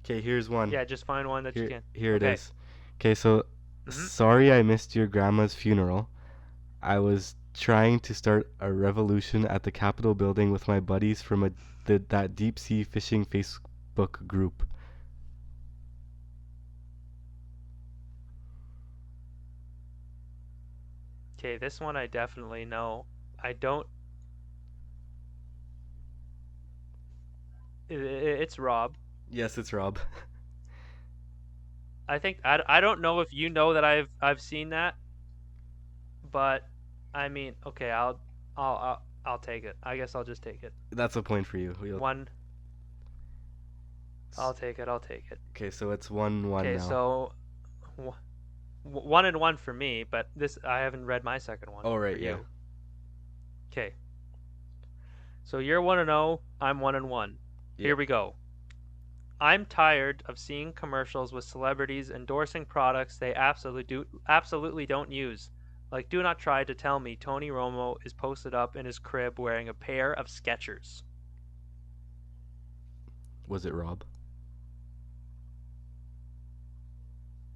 okay. Here's one. Yeah, just find one that you Here, can. here it Okay. is. Okay, so Mhm. sorry I missed your grandma's funeral. I was trying to start a revolution at the Capitol building with my buddies from that deep sea fishing Facebook group. Okay, this one I definitely know. I don't. It's Rob. Yes, it's Rob. I think I don't know if you know that I've seen that, but I mean, okay, I'll take it. I guess I'll just take it. That's a point for you. One. I'll take it. I'll take it. Okay, so it's 1-1 Okay, now. so 1-1 for me, but this I haven't read my second one. Oh, right, for yeah. you. Okay. So you're 1-0. I'm 1-1. Here we go. I'm tired of seeing commercials with celebrities endorsing products they absolutely don't use. Like, do not try to tell me Tony Romo is posted up in his crib wearing a pair of Skechers. Was it Rob?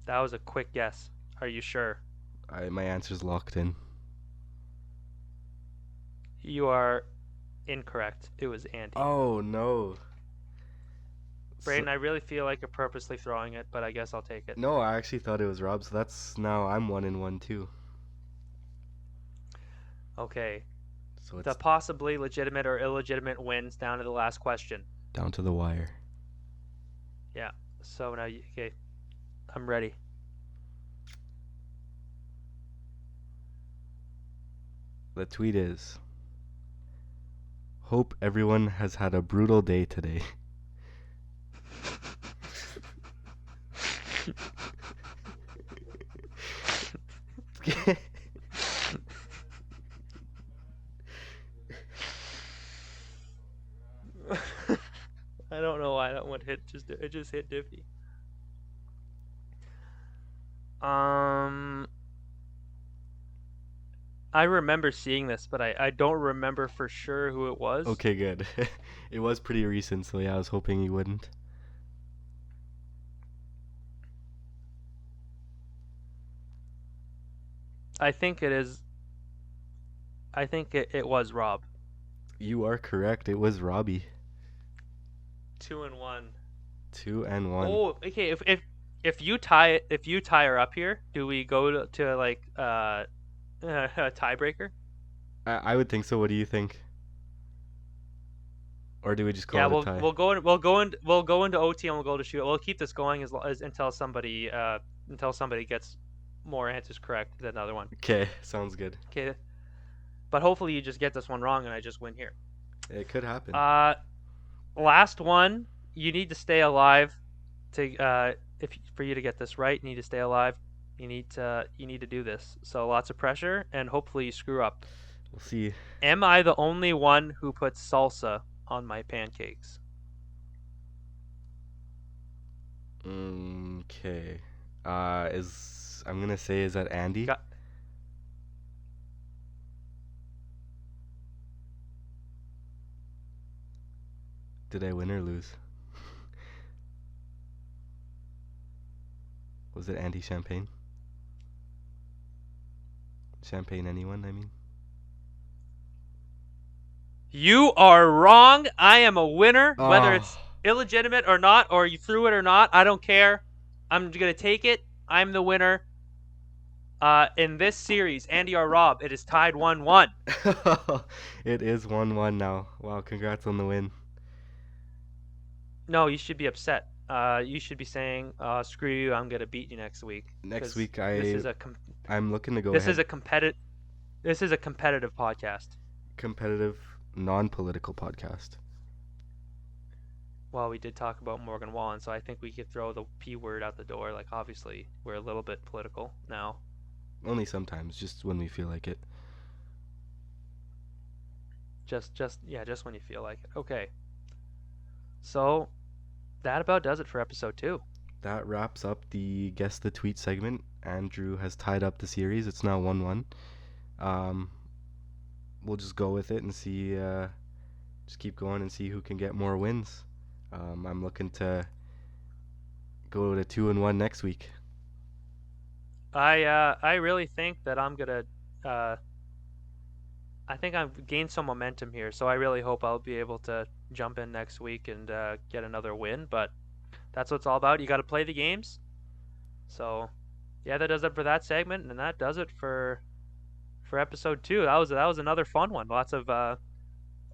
That was a quick guess. Are you sure? My answer's locked in. You are incorrect. It was Andy. Oh no. Brayden, I really feel like you're purposely throwing it, but I guess I'll take it. No, I actually thought it was Rob, so that's now I'm 1-1 too. Okay. So it's The possibly legitimate or illegitimate wins down to the last question. down to the wire. Yeah. So now, okay, I'm ready. The tweet is, hope everyone has had a brutal day today. I don't know why that one hit. It just hit Diffie. I remember seeing this, but I don't remember for sure who it was. Okay, good. It was pretty recent, so yeah, I was hoping you wouldn't. I think it is. I think it was Rob. You are correct. It was Robbie. 2-1. 2-1. Oh, okay. If you tie her up here, do we go to like a tiebreaker? I would think so. What do you think? Or do we just call Yeah, it a tie? we'll go into OT and we'll go to shoot. We'll keep this going as until somebody gets more answers correct than the other one. Okay, sounds good. Okay, but hopefully you just get this one wrong and I just win here. It could happen. Last one. You need to stay alive to for you to get this right. You need to stay alive. You need to do this. So lots of pressure and hopefully you screw up. We'll see. Am I the only one who puts salsa on my pancakes? Okay. I'm gonna say, is that Andy? Did I win or lose? Was it Andy Champagne? Champagne anyone, I mean? You are wrong. I am a winner. Oh. Whether it's illegitimate or not, or you threw it or not, I don't care. I'm going to take it. I'm the winner. In this series, Andy or Rob, it is tied 1-1. It is 1-1 now. Wow, congrats on the win. No, you should be upset. You should be saying, "Screw you! I'm gonna beat you next week." Next week, I'm looking to go. This ahead. is a competitive. This is a competitive podcast. Competitive, non-political podcast. Well, we did talk about Morgan Wallen, so I think we could throw the P word out the door. Like, obviously, we're a little bit political now. Only sometimes, just when we feel like it. Just when you feel like it. Okay. So, that about does it for episode 2. That wraps up the Guess the Tweet segment. Andrew has tied up the series. It's now 1-1. We'll just go with it and see, just keep going and see who can get more wins. I'm looking to go to 2-1 next week. I really think that I'm gonna. I think I've gained some momentum here, so I really hope I'll be able to jump in next week and get another win. But that's what it's all about. You got to play the games. So, yeah, that does it for that segment, and that does it for episode 2. That was another fun one. Lots of.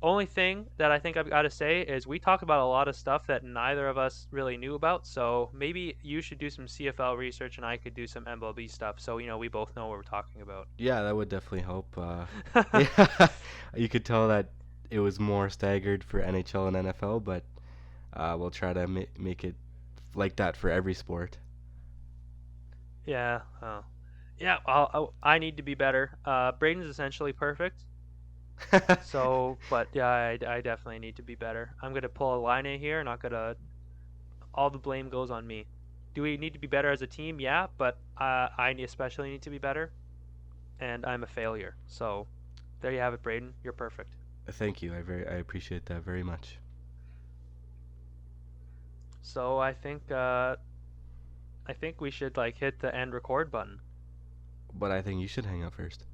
Only thing that I think I've got to say is we talk about a lot of stuff that neither of us really knew about. So maybe you should do some CFL research and I could do some MLB stuff. So, we both know what we're talking about. Yeah, that would definitely help. Yeah, you could tell that it was more staggered for NHL and NFL, but we'll try to make it like that for every sport. Yeah. Yeah, I need to be better. Brayden's essentially perfect. So, but yeah, I definitely need to be better. I'm gonna pull a line in here. Not gonna. All the blame goes on me. Do we need to be better as a team? Yeah, but I especially need to be better, and I'm a failure. So, there you have it, Brayden. You're perfect. Thank you. I appreciate that very much. So I think we should like hit the end record button. But I think you should hang up first.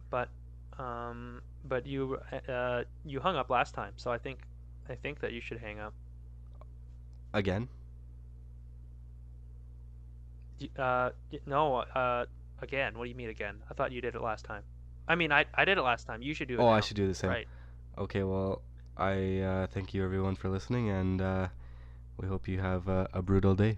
But but you hung up last time, so I think that you should hang up. Again? No, again. What do you mean again? I thought you did it last time. I mean, I did it last time. You should do it Oh, I now. should do the same. Right. Okay, well, I thank you everyone for listening, and we hope you have a brutal day.